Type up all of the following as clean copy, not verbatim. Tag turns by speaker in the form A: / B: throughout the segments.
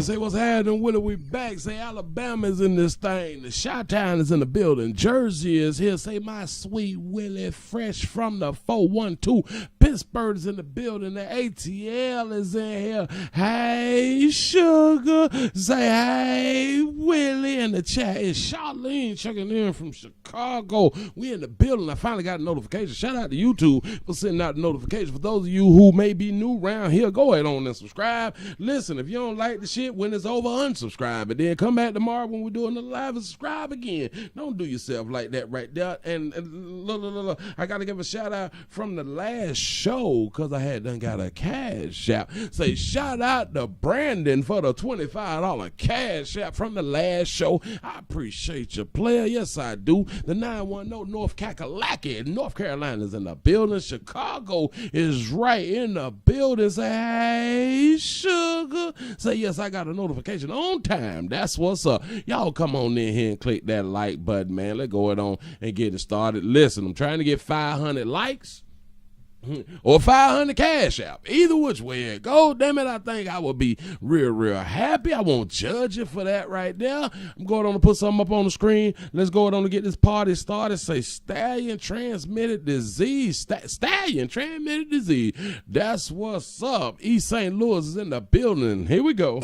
A: Say what's happening, Willie? We back. Say Alabama's in this thing. The Shoutouts is in the building. Jersey is here. Say my sweet Willie, fresh from the 412. Pittsburgh is in the building. The ATL is in here. Hey, sugar. Say hey, Willie. In the chat is Charlene checking in from Chicago. We in the building. I finally got a notification. Shout out to YouTube for sending out the notification. For those of you who may be new around here, go ahead on and subscribe. Listen, if you don't like the shit, when it's over, unsubscribe. And then come back tomorrow when we're doing the live and subscribe again. Don't do yourself like that right there. And look, I got to give a shout out from the last show because I had done got a cash out. Say shout out to Brandon for the $25 cash out from the last show. I appreciate you, player. Yes, I do. The 910 North Kakalaki, North Carolina's in the building. Chicago is right in the building. Say, hey, sugar. Say, yes, I got a notification on time. That's what's up. Y'all come on in here and click that like button, man. Let's go on and get it started. Listen, I'm trying to get 500 likes or 500 cash out. Either which way it go, damn it, I think I would be real happy. I won't judge you for that right there. I'm going on to put something up on the screen. Let's go on to get this party started. Say stallion transmitted disease. Stallion transmitted disease. That's what's up. East St. Louis is in the building. Here we go.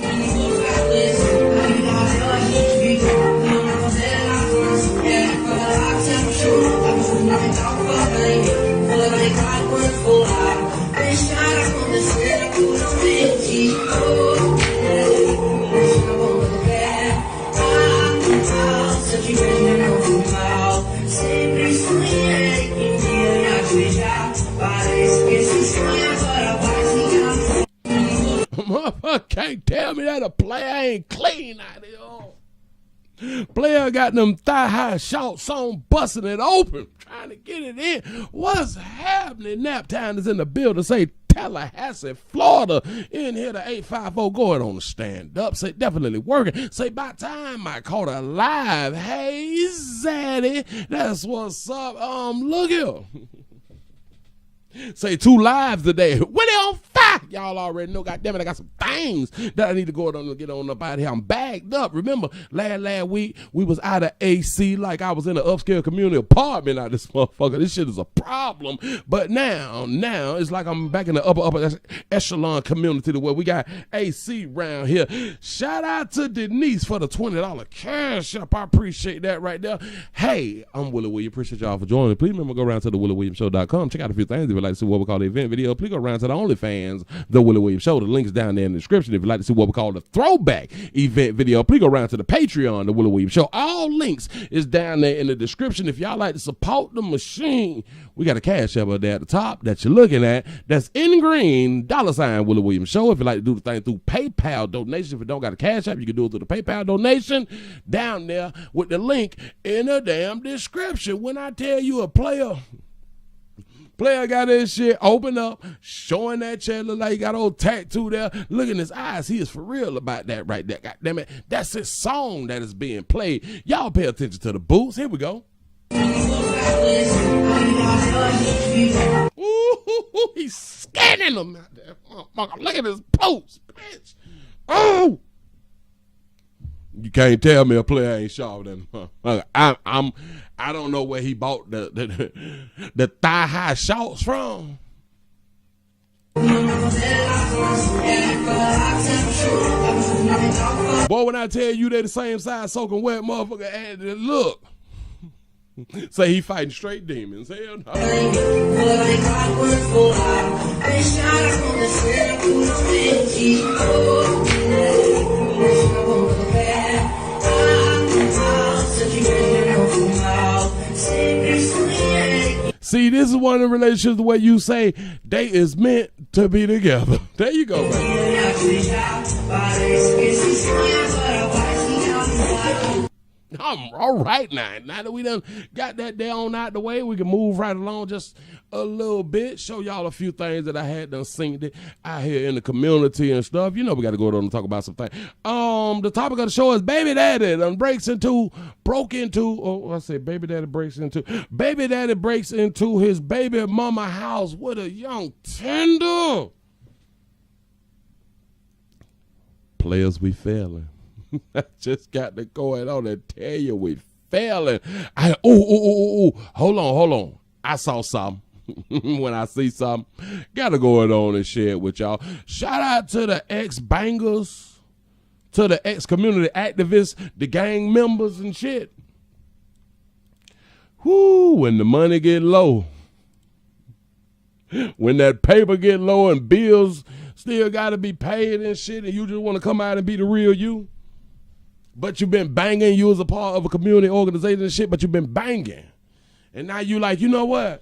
A: Motherfucker can't tell me that a player ain't clean out here. Player got them thigh-high shorts on, busting it open, trying to get it in. What's happening? Naptown is in the building. Say Tallahassee, Florida, in here to 854 going on the stand up. Say definitely working. Say by time I caught her live. Hey, Zaddy, that's what's up. Look here. Say 2 lives today. Willie on fire. Y'all already know, goddamn it, I got some things that I need to go on and get on up out of here. I'm bagged up. Remember, last week, we was out of AC like I was in an upscale community apartment out of this motherfucker. This shit is a problem. But now, it's like I'm back in the upper echelon community to where we got AC around here. Shout out to Denise for the $20 cash up. I appreciate that right there. Hey, I'm Willie Williams. Appreciate y'all for joining. Please remember, go around to the WillieWilliamsShow.com. Check out a few things if you'd like to see what we call the event video. Please go around to the OnlyFans, The Willie Williams Show. The link's down there in the description. If you'd like to see what we call the throwback event video, please go around to the Patreon, The Willie Williams Show. All links is down there in the description. If y'all like to support the machine, we got a cash app there at the top that you're looking at. That's in green, $ Willie Williams Show. If you'd like to do the thing through PayPal donation, if you don't got a cash app, you can do it through the PayPal donation down there with the link in the damn description. When I tell you a player got his shit open up, showing that chat, look like he got old tattoo there. Look in his eyes. He is for real about that right there. God damn it. That's his song that is being played. Y'all pay attention to the boots. Here we go. Ooh, he's scanning them out there. Look at his post, bitch. Oh! You can't tell me a player ain't sharper than I don't know where he bought the thigh-high shorts from. Boy, when I tell you they the same size soaking wet motherfucker, and look. Say he fighting straight demons. Hell no. See, this is one of the relationships the way you say they is meant to be together. There you go, man. I'm all right now. Now that we done got that down out the way, we can move right along just a little bit. Show y'all a few things that I had done seen out here in the community and stuff. You know we got to go on and talk about some things. The topic of the show is baby daddy breaks into his baby mama house with a young tender. Players, we failing. I just got to go ahead on and tell you we failing. Hold on. I saw something. When I see something, gotta go on and share it with y'all. Shout out to the ex-bangers, to the ex-community activists, the gang members and shit. Whoo, when the money get low, when that paper get low and bills still gotta be paid and shit, and you just wanna come out and be the real you, but you've been banging, you was a part of a community organization and shit, but you've been banging. And now you like, you know what?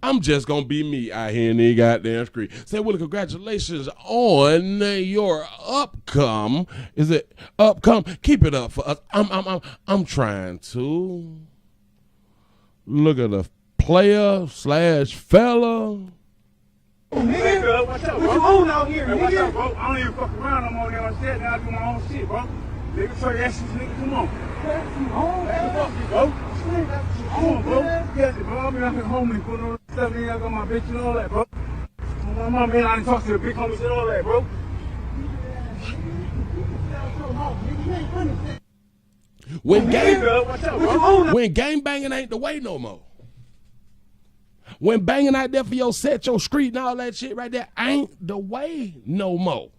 A: I'm just going to be me out here in the goddamn street. Say, Willie, congratulations on your upcome. Is it upcome? Keep it up for us. I'm trying to look at a player / fella.
B: Nigga, what's up, bro? What you on out here, nigga? What's up, bro? I don't even fuck around no more. You understand? Now I do my own shit, bro. Nigga, show your asses, nigga. Come on. Fuck you, bro. Come on, bro. Yes, bro. I mean, I'm homely, put on stuff, nigga. I got my bitch and all that, bro. My mom, man, I didn't talk to the big homies and all that, bro.
A: When gang banging ain't the way no more. When banging out there for your set, your street and all that shit right there ain't the way no more.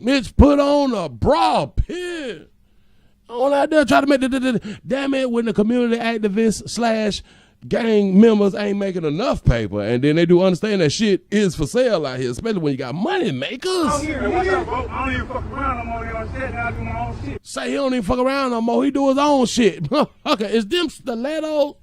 A: Bitch, put on a bra, pin. On out there try to make the damn it when the community activists / gang members ain't making enough paper, and then they do understand that shit is for sale out here, especially when you got money makers.
B: What's up, bro? I don't even fuck around no more. You understand? Now I do my own shit.
A: Say he don't even fuck around no more. He do his own shit. Okay, is them stilettos?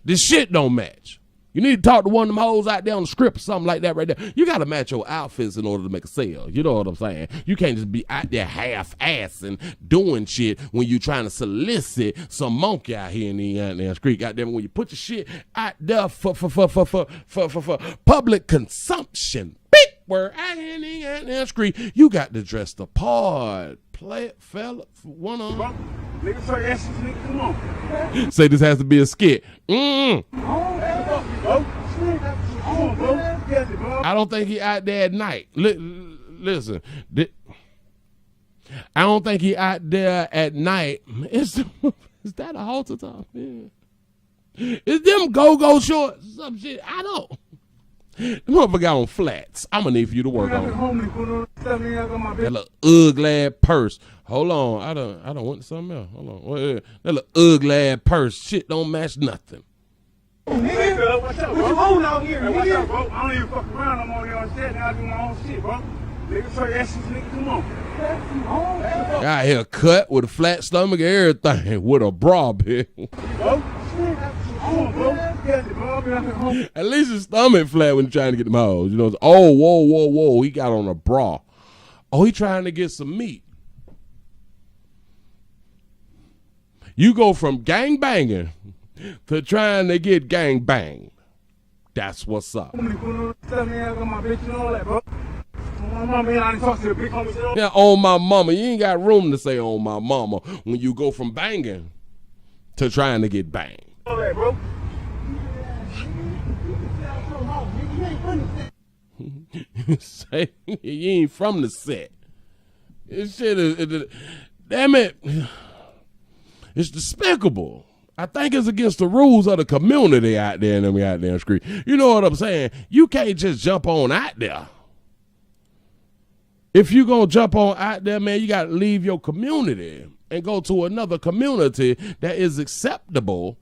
A: The shit don't match. You need to talk to one of them hoes out there on the script or something like that right there. You got to match your outfits in order to make a sale. You know what I'm saying? You can't just be out there half-assing doing shit when you trying to solicit some monkey out here in the street. Out there, when you put your shit out there for public consumption. Big word out here in the street. You got to dress the part. Play it, fella, one on.
B: Nigga, show your asses, nigga. Come on.
A: Say this has to be a skit.
B: I
A: don't think he out there at night. Listen, I don't think he out there at night. Is that a halter top? Yeah. Is them go-go shorts? Some shit. I don't. The motherfucker got on flats. I'm gonna need for you to work on that little ugly purse. Hold on, I don't want something else. Hold on, that little ugly purse. Shit don't match nothing.
B: Nigga, what's up, bro? What you on out here, nigga? What's up, bro? I don't even fuck around no more. You understand? Now I do my own shit, bro. Nigga, show your asses, nigga. Come on.
A: Got here cut with a flat stomach and everything with a bra, bitch.
B: Bro.
A: At least his stomach flat when he's trying to get them hoes. You know, oh, whoa. He got on a bra. Oh, he trying to get some meat. You go from gang banging to trying to get gang banged. That's what's up. Yeah, on my mama. You ain't got room to say on my mama when you go from banging to trying to get banged. Say you ain't from the set. This shit is damn it. It's despicable. I think it's against the rules of the community out there and them out there on the street. You know what I'm saying? You can't just jump on out there. If you gonna jump on out there, man, you gotta leave your community and go to another community that is acceptable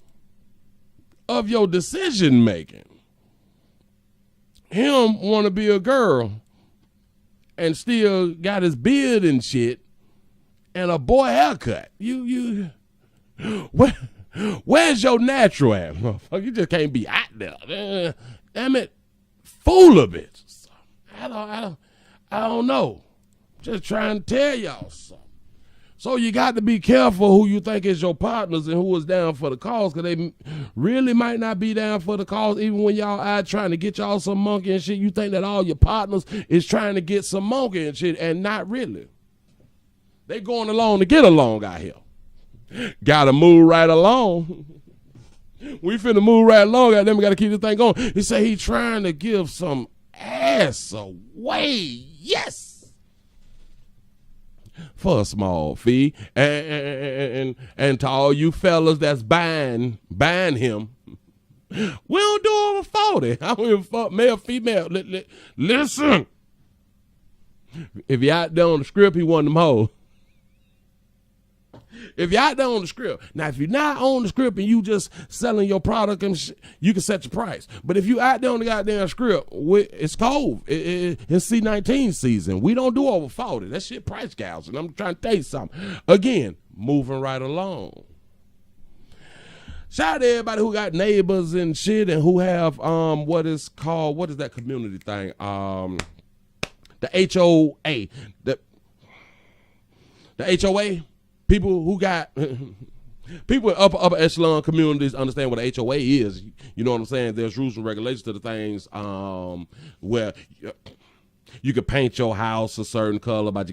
A: of your decision making. Him want to be a girl and still got his beard and shit and a boy haircut. Where's your natural at? You just can't be out there. Damn it, fool of it. I don't know. Just trying to tell y'all something. So you got to be careful who you think is your partners and who is down for the cause, because they really might not be down for the cause. Even when y'all out trying to get y'all some monkey and shit, you think that all your partners is trying to get some monkey and shit, and not really. They going along to get along out here. Gotta move right along. We finna move right along out there. We gotta keep this thing going. He say he trying to give some ass dress away. Yes. For a small fee. And to all you fellas that's buying him, we don't do over 40. I don't give a fuck, male, female. Listen. If you're out there on the script, he won them hoes. If you're out there on the script. Now, if you're not on the script and you just selling your product and you can set your price. But if you out there on the goddamn script, it's cold. It's C19 season. We don't do over 40. That shit price gouging. I'm trying to tell you something. Again, moving right along. Shout out to everybody who got neighbors and shit and who have what is that community thing? The HOA. The HOA. People who got people in upper echelon communities understand what a HOA is. You know what I'm saying? There's rules and regulations to the things where you can paint your house a certain color, but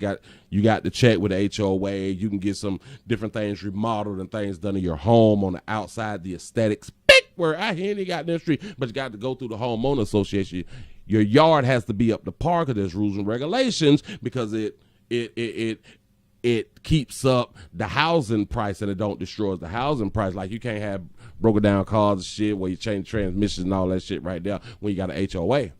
A: you got to check with the HOA. You can get some different things remodeled and things done in your home on the outside, the aesthetics. Where I hear any goddamn street, but you got to go through the homeowner association. Your yard has to be up to par because there's rules and regulations because it keeps up the housing price and it don't destroy the housing price. Like you can't have broken down cars and shit where you change transmissions and all that shit right there when you got an HOA.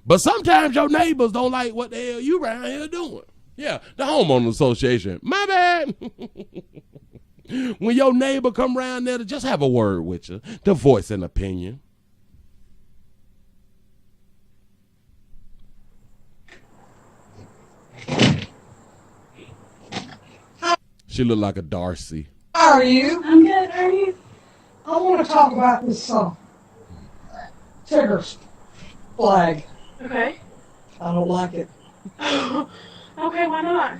A: But sometimes your neighbors don't like what the hell you around here doing. Yeah, the homeowner association. My bad. When your neighbor come around there to just have a word with you, to voice an opinion. She look like a Darcy.
C: How are you?
D: I'm good. How are you?
C: I want to talk about this Tigger's flag.
D: Okay.
C: I don't like it.
D: Okay, why not?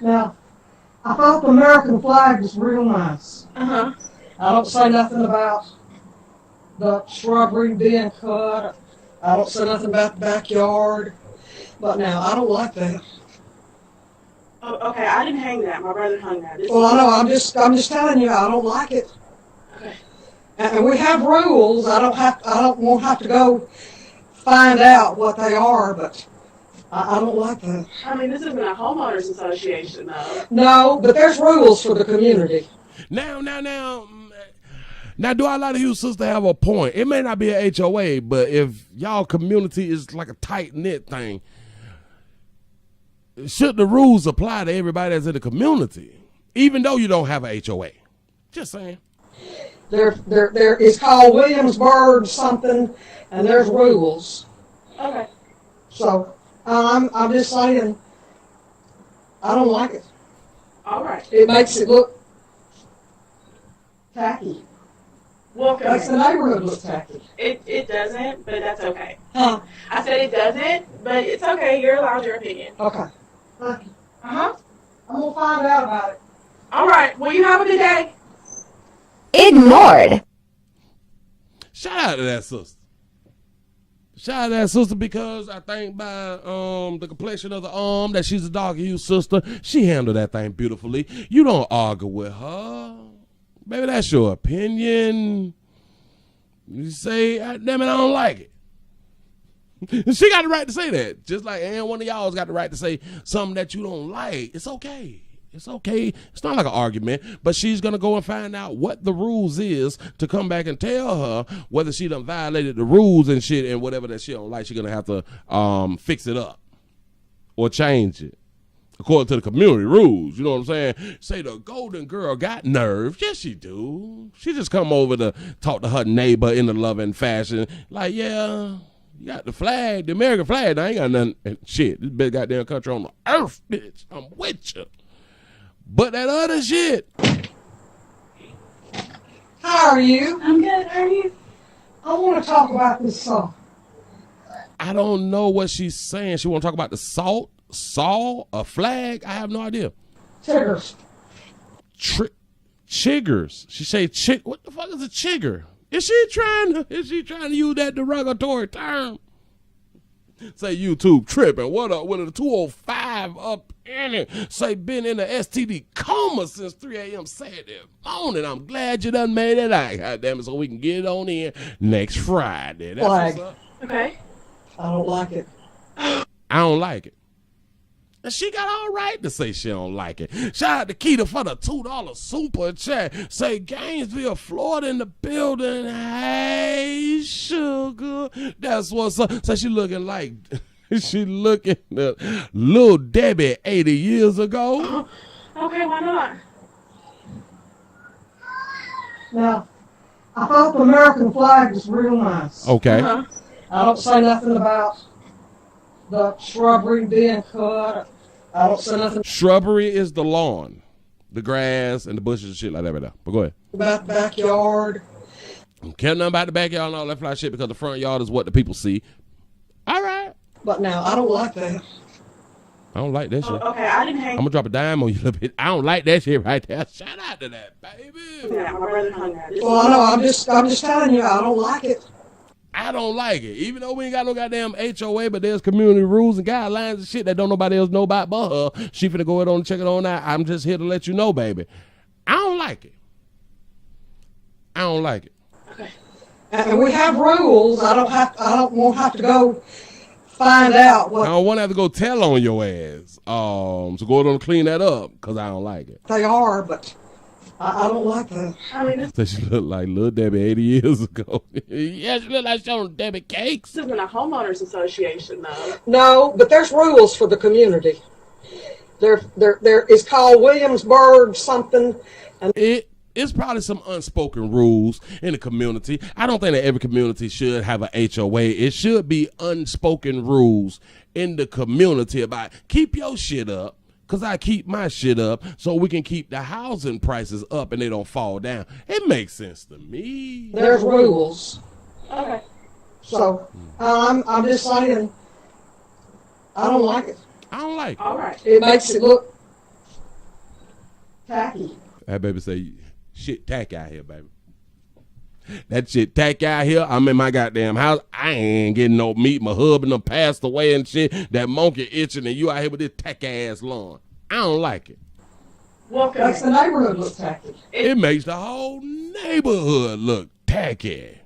C: Now, I thought the American flag was real nice.
D: Uh-huh.
C: I don't say nothing about the shrubbery being cut. I don't say nothing about the backyard. But now, I don't like that.
D: Oh, okay, I didn't hang that. My brother hung that.
C: Well, I know. I'm just telling you, I don't like it.
D: Okay.
C: And we have rules. Won't have to go find out what they are, but I don't like that.
D: I mean, this isn't a homeowners association, though.
C: No, but there's rules for the community.
A: Now, do a lot of you sisters have a point? It may not be a HOA, but if y'all community is like a tight-knit thing, should the rules apply to everybody that's in the community, even though you don't have a HOA? Just saying.
C: There is called Williamsburg something, and there's rules.
D: Okay.
C: So I'm just saying, I don't like it.
D: All right.
C: It makes it look tacky.
D: Welcome.
C: Makes the neighborhood look tacky.
D: It doesn't, but that's okay.
C: Huh?
D: I said it doesn't, but it's okay. You're allowed your opinion.
C: Okay. Thank you.
D: Uh-huh.
C: I'm gonna find out about it.
D: All right. Well, you have a good day.
E: Ignored.
A: Shout out to that sister. Shout out to that sister because I think by the complexion of the arm that she's a darker you sister, she handled that thing beautifully. You don't argue with her. Baby, that's your opinion. You say, damn it, I don't like it. She got the right to say that. Just like one of y'all's got the right to say something that you don't like. It's okay. It's okay. It's not like an argument, but she's going to go and find out what the rules is to come back and tell her whether she done violated the rules and shit, and whatever that she don't like, she's going to have to fix it up or change it according to the community rules. You know what I'm saying? Say the golden girl got nerve. Yes, she do. She just come over to talk to her neighbor in a loving fashion. Like, yeah, you got the flag, the American flag. I ain't got nothing. And shit, this big goddamn country on the earth, bitch. I'm with you. But that other shit.
C: How are you?
D: I'm good. How are you?
C: I want to talk about this
A: I don't know what she's saying. She want to talk about the salt, a flag. I have no idea.
C: Chiggers.
A: Chiggers. She say chick. What the fuck is a chigger? Is she trying to use that derogatory term? Say YouTube tripping. What up with a 205 live up in it. Say been in the STD coma since 3 a.m. Saturday morning. I'm glad you done made it out. God damn it, so we can get it on in next Friday. That's
C: Flag.
A: what's up.
D: Okay.
C: I don't like it.
A: I don't like it. And she got all right to say she don't like it. Shout out to Keita for the $2 super chat. Say Gainesville, Florida in the building. Hey, sugar. That's what's up. So she looking like, she looking at Lil Debbie 80 years ago.
D: Okay, why not?
C: Now, I thought the American flag was real nice.
A: Okay.
D: Uh-huh.
C: I don't say nothing about the shrubbery being cut. I don't say nothing
A: Shrubbery is the lawn, the grass, and the bushes and shit like that right there. But go ahead.
C: about the backyard.
A: Don't care nothing about the backyard and all that fly shit because the front yard is what the people see. All right.
C: But now, I don't like that.
A: I don't like that shit.
D: Okay, I didn't hang
A: I'm gonna drop a dime on you a little bit. I don't like that shit right there. Shout out to that, baby.
D: that. My brother hung that.
C: Well, I know, I'm just telling you, I don't like it.
A: I don't like it. Even though we ain't got no goddamn HOA, but there's community rules and guidelines and shit that don't nobody else know about but her. She finna go ahead on and check it on out. I'm just here to let you know, baby. I don't like it. I don't like it.
D: Okay.
C: And we have rules. I won't have to go find out
A: I
C: what
A: don't want to have to go tell on your ass. So go ahead and clean that up because I don't like it.
C: they are, but I don't like that.
D: I mean, this
A: So she looked like Lil Debbie 80 years ago. Yeah, she looked like she on Debbie cakes.
D: isn't a homeowners association, though.
C: No, but there's rules for the community. There is called Williamsburg something, and
A: It's probably some unspoken rules in the community. I don't think that every community should have an HOA. It should be unspoken rules in the community about keep your shit up, because I keep my shit up so we can keep the housing prices up and they don't fall down. It makes sense to me.
C: there's rules.
D: Okay.
C: So I'm just saying, I don't like it.
A: I don't like it.
D: All right.
C: It makes it look tacky.
A: That baby say, shit tacky out here, baby. That shit tacky out here. I'm in my goddamn house. I ain't getting no meat. My husband done passed away and shit. That monkey itching and you out here with this tacky ass lawn. I don't like it.
D: Welcome.
C: Makes the neighborhood look tacky.
A: It makes the whole neighborhood look tacky.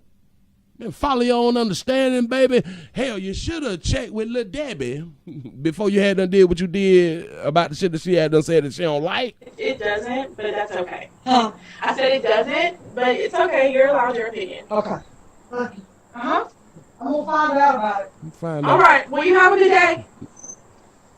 A: And follow your own understanding, baby. Hell, you should have checked with Lil Debbie before you had done did what you did about the shit that she had done said that she don't like.
D: It doesn't, but that's okay.
C: Huh?
D: I said it doesn't, but it's okay. You're allowed your opinion.
C: Okay. Thank you.
D: Uh-huh.
C: I'm gonna find out about it.
A: Find
D: All
A: out.
D: right. Well, you have a good day.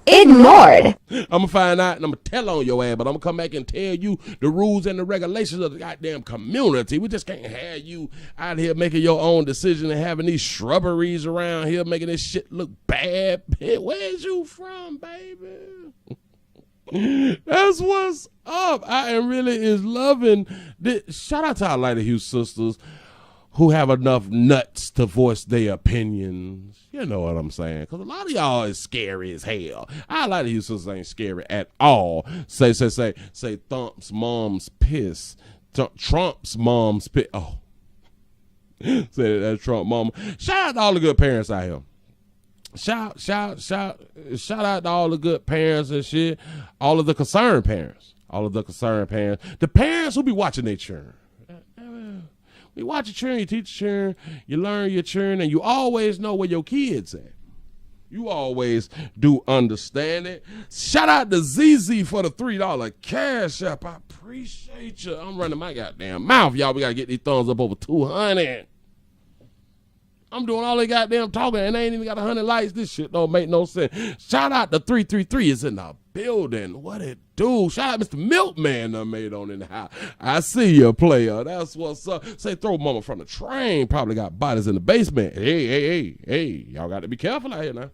E: Ignored.
A: I'm gonna find out and I'm gonna tell on your ass, but I'm gonna come back and tell you the rules and the regulations of the goddamn community. We just can't have you out here making your own decision and having these shrubberies around here making this shit look bad. Where's you from, baby? That's what's up. I am really is loving this. Shout out to our Lighter Hugh sisters who have enough nuts to voice their opinions. You know what I'm saying? Because a lot of y'all is scary as hell. A lot of you sisters ain't scary at all. Say, Thump's mom's piss. Trump's mom's piss. Oh. Say that's Trump mama. Shout out to all the good parents out here. Shout out to all the good parents and shit. All of the concerned parents. The parents who be watching their children. You watch your children, you teach your children, you learn your children, and you always know where your kids at. You always do understand it. Shout out to ZZ for the $3 cash app. I appreciate you. I'm running my goddamn mouth, y'all. We got to get these thumbs up over 200. I'm doing all they goddamn talking, and they ain't even got 100 likes. This shit don't make no sense. Shout out to 333 is in the building. What it do? Shout out Mr. Milkman done made on in the house. I see you, player. That's what's up. Say throw mama from the train. Probably got bodies in the basement. Hey. Y'all got to be careful out here now.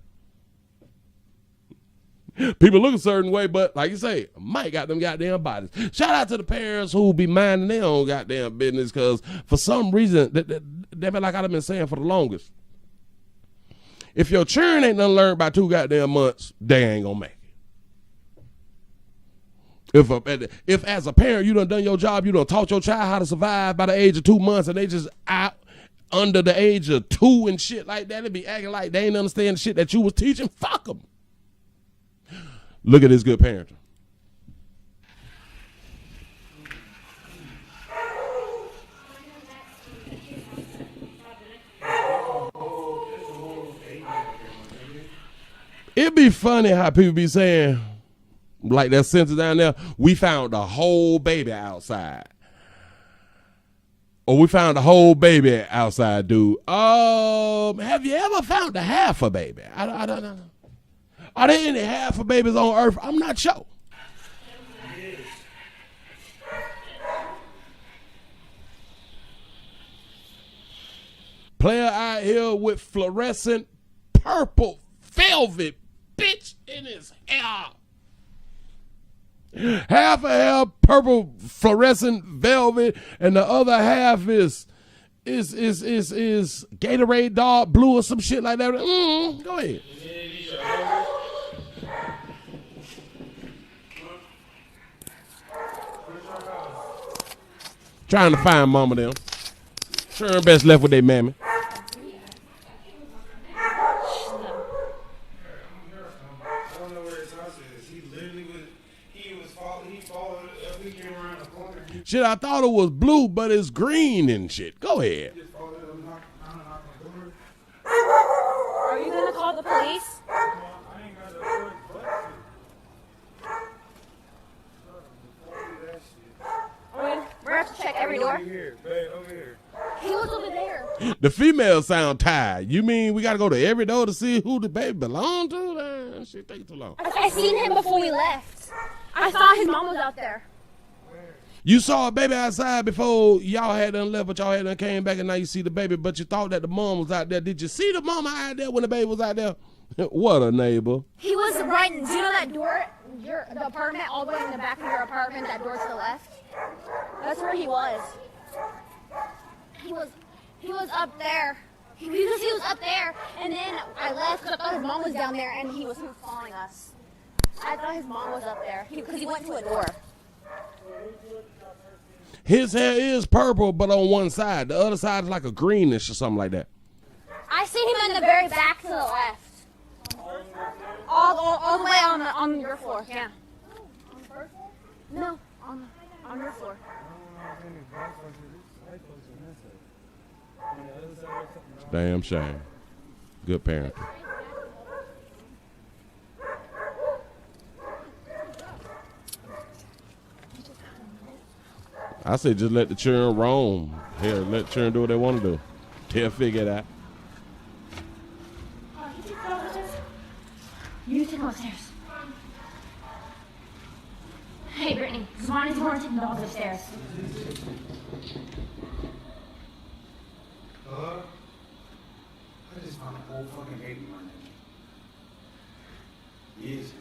A: People look a certain way, but like you say, Mike got them goddamn bodies. Shout out to the parents who be minding their own goddamn business because for some reason, they be like I've been saying for the longest. If your children ain't done learned by 2 goddamn months, they ain't gonna make it. If as a parent you done your job, you done taught your child how to survive by the age of 2 months and they just out under the age of 2 and shit like that, they be acting like they ain't understand the shit that you was teaching, fuck them. Look at this good parenting. It'd be funny how people be saying, like that sentence down there, we found the whole baby outside. Or we found the whole baby outside, dude. Have you ever found a half a baby? I don't know. Are there any half a babies on Earth? I'm not sure. Player out here with fluorescent purple velvet bitch in his hair. Half a hair purple fluorescent velvet, and the other half is Gatorade dark blue or some shit like that. Go ahead. Trying to find mama them. Sure best left with their mammy. Shit, I thought it was blue, but it's green and shit. Go ahead.
E: Are you gonna call the police? We're gonna have to check every door. He was over there.
A: The females sound tired. You mean we gotta go to every door to see who the baby belonged to? Man, shit take too long.
E: I seen him before we left. I saw his mom was out there.
A: You saw a baby outside before y'all had done left, but y'all had done came back, and now you see the baby, but you thought that the mom was out there. Did you see the mama out there when the baby was out there? What a neighbor.
E: He was right. Do you know that door? The apartment, all the way in the back of your apartment, that door to the left? That's where he was. He was up there. He was up there, and then I left because I thought his mom was down there, and he was following us. I thought his mom was up there because he went to a door.
A: His hair is purple, but on one side. The other side is like a greenish or something like that.
E: I seen him in the very back to the left. All the way on your floor, yeah. No, on your floor.
A: Damn shame. Good parenting. I say just let the children roam. Here, let the children do what they want to do. They'll figure it out.
E: You take them upstairs. Hey, Brittany, Swan is going to take the dogs upstairs.
B: I just found a whole fucking baby right now. Yes.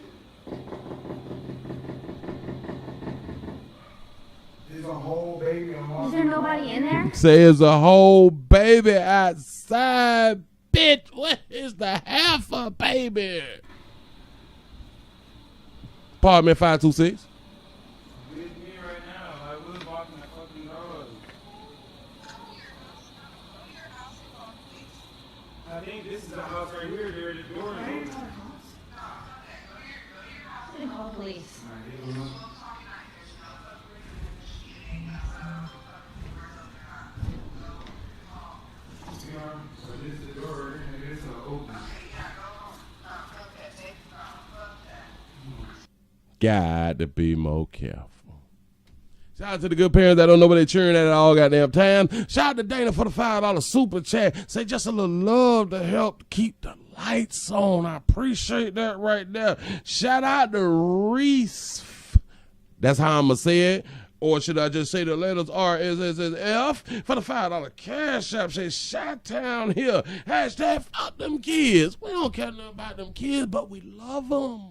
B: There's a whole baby on my.
E: Is there nobody in there?
A: Say there's a whole baby outside. Bitch, what is the half a baby? Apartment 526.
B: It's me right now. I was walking that fucking dog. I think this is the house right here. There, the door is open.
E: I'm gonna call the police.
B: So this is the door and it's open.
A: Got to be more careful. Shout out to the good parents that don't know where they're cheering at all goddamn time. Shout out to Dana for the $5 super chat. Say just a little love to help keep the lights on. I appreciate that right there. Shout out to Reese. That's how I'm going to say it. Or should I just say the letters R-S-S-S-F for the $5 cash app? Say Chi-Town here. Hashtag fuck them kids. We don't care nothing about them kids, but we love them.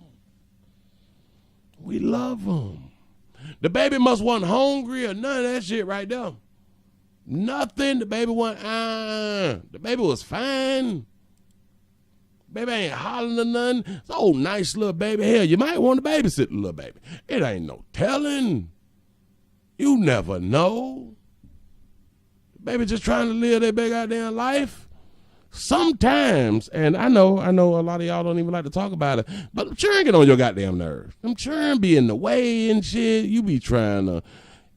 A: We love them. The baby must wasn't hungry or none of that shit right there. Nothing. The baby wasn't, the baby was fine. Baby ain't hollering or nothing. It's an old nice little baby. Hell, you might want to babysit the little baby. It ain't no telling. You never know. The baby just trying to live their big goddamn life. sometimes, and I know a lot of y'all don't even like to talk about it, but them children get on your goddamn nerves. Them children be in the way and shit. You be trying to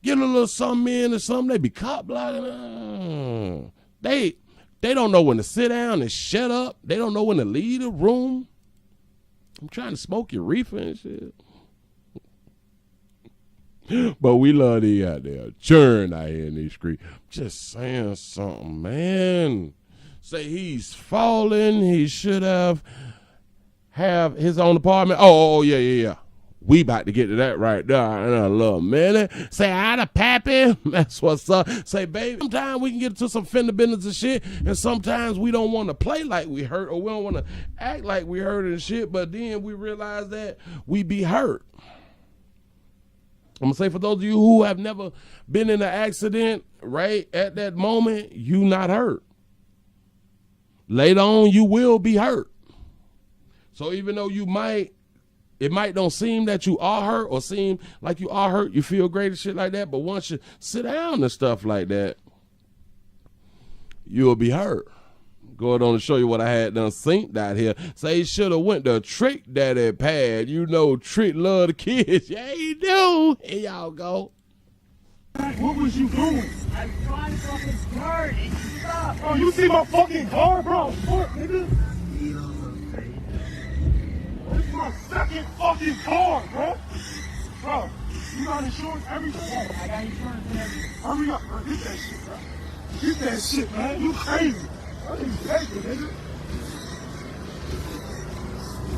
A: get a little something in or something. They be cop blocking. They don't know when to sit down and shut up. They don't know when to leave the room. I'm trying to smoke your reefer and shit. But we love these goddamn churn out here in these streets. Just saying something, man. Say he's fallen. He should have his own apartment. Oh, yeah. We about to get to that right there in a little minute. Say hi to Pappy. That's what's up. Say, baby, sometimes we can get into some fender benders and shit, and sometimes we don't want to play like we hurt, or we don't want to act like we hurt and shit, but then we realize that we be hurt. I'm going to say, for those of you who have never been in an accident, right at that moment, you not hurt. Later on, you will be hurt. So even though it might don't seem that you are hurt or seem like you are hurt, you feel great and shit like that, but once you sit down and stuff like that, you'll be hurt. Going on to show you what I had done synced out here. Say he should have went to Trick Daddy pad. You know Trick love the kids. Yeah, he do. Here y'all go.
B: What was you doing?
F: I'm trying to fucking turn and you stop.
B: Bro, you see my fucking car, bro? Fuck, nigga. This is my second fucking car, bro. Bro, you got insurance, everything?
F: I got insurance and everything.
B: Hurry up, bro. Get that shit, bro. Get that shit, man. You crazy. I didn't take it, nigga.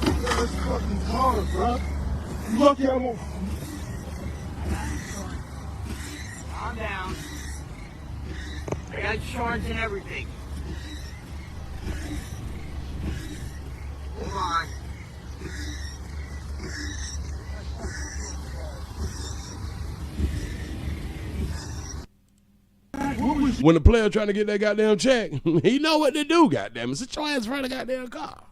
B: Get this fucking car, bro. You lucky I'm on.
F: Calm down. I got insurance and everything. Hold on.
A: When the player trying to get that goddamn check, he know what to do, goddamn it. Sit your ass in front of the goddamn car.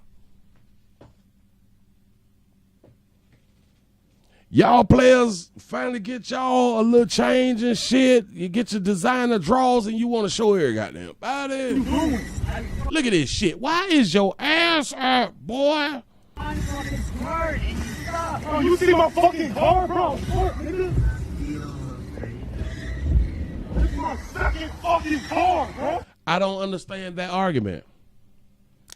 A: Y'all players finally get y'all a little change and shit. You get your designer draws and you want to show every goddamn body. Look at this shit. Why is your ass up, boy?
F: I'm fucking turn and you stop.
B: Bro, you see my fucking car, bro? Fuck, nigga. This is my second fucking car, bro.
A: I don't understand that argument.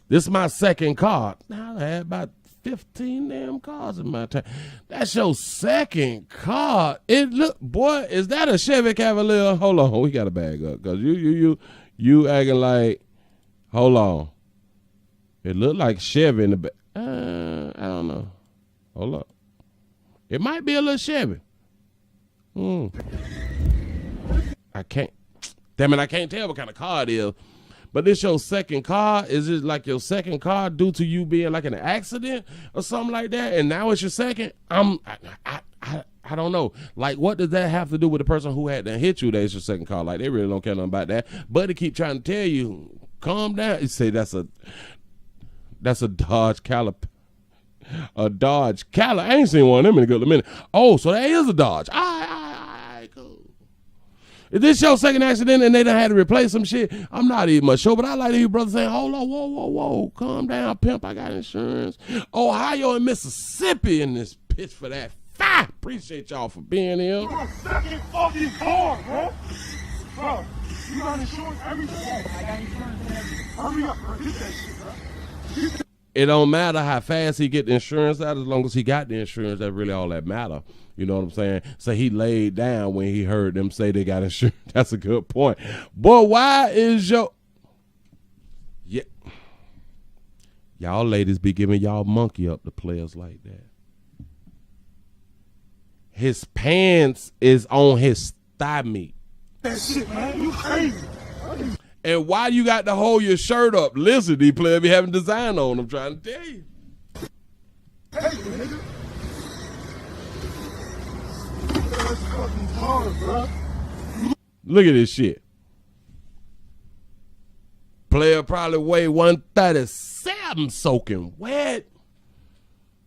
A: This is my second car. Now I had about 15 damn cars in my time. That's your second car. It look, boy, is that a Chevy Cavalier? Hold on, we got to bag up because you acting like. Hold on. It looked like Chevy in the back. I don't know. Hold up. It might be a little Chevy. I can't. Damn it, I can't tell what kind of car it is. But this your second car? Is it like your second car due to you being like in an accident or something like that? And now it's your second? I don't know. Like, what does that have to do with the person who had to hit you that it's your second car? Like, they really don't care nothing about that. But they keep trying to tell you, calm down. You say that's a Dodge Caliber. A Dodge Caliber. I ain't seen one of them in a good minute. Oh, so that is a Dodge. All right, cool. If this your second accident and they done had to replace some shit, I'm not even much sure, but I like to hear brothers saying, hold on, whoa, calm down, pimp, I got insurance. Ohio and Mississippi in this pitch for that. Appreciate y'all for being here.
B: My second fucking car, bro. Bro, you got insurance, everything?
F: I got insurance and everything.
B: Hurry up, bro. Get that shit, bro.
A: It don't matter how fast he get the insurance out, as long as he got the insurance, that's really all that matter. You know what I'm saying? So he laid down when he heard them say they got insurance. That's a good point. Boy, why is yeah, y'all ladies be giving y'all monkey up to players like that? His pants is on his thigh meat.
B: That shit, man. You crazy.
A: And why you got to hold your shirt up? Listen, these players be having design on. I'm trying to tell you.
B: Hey, nigga. That's fucking hard, bro.
A: Look at this shit. Player probably weigh 137 soaking wet.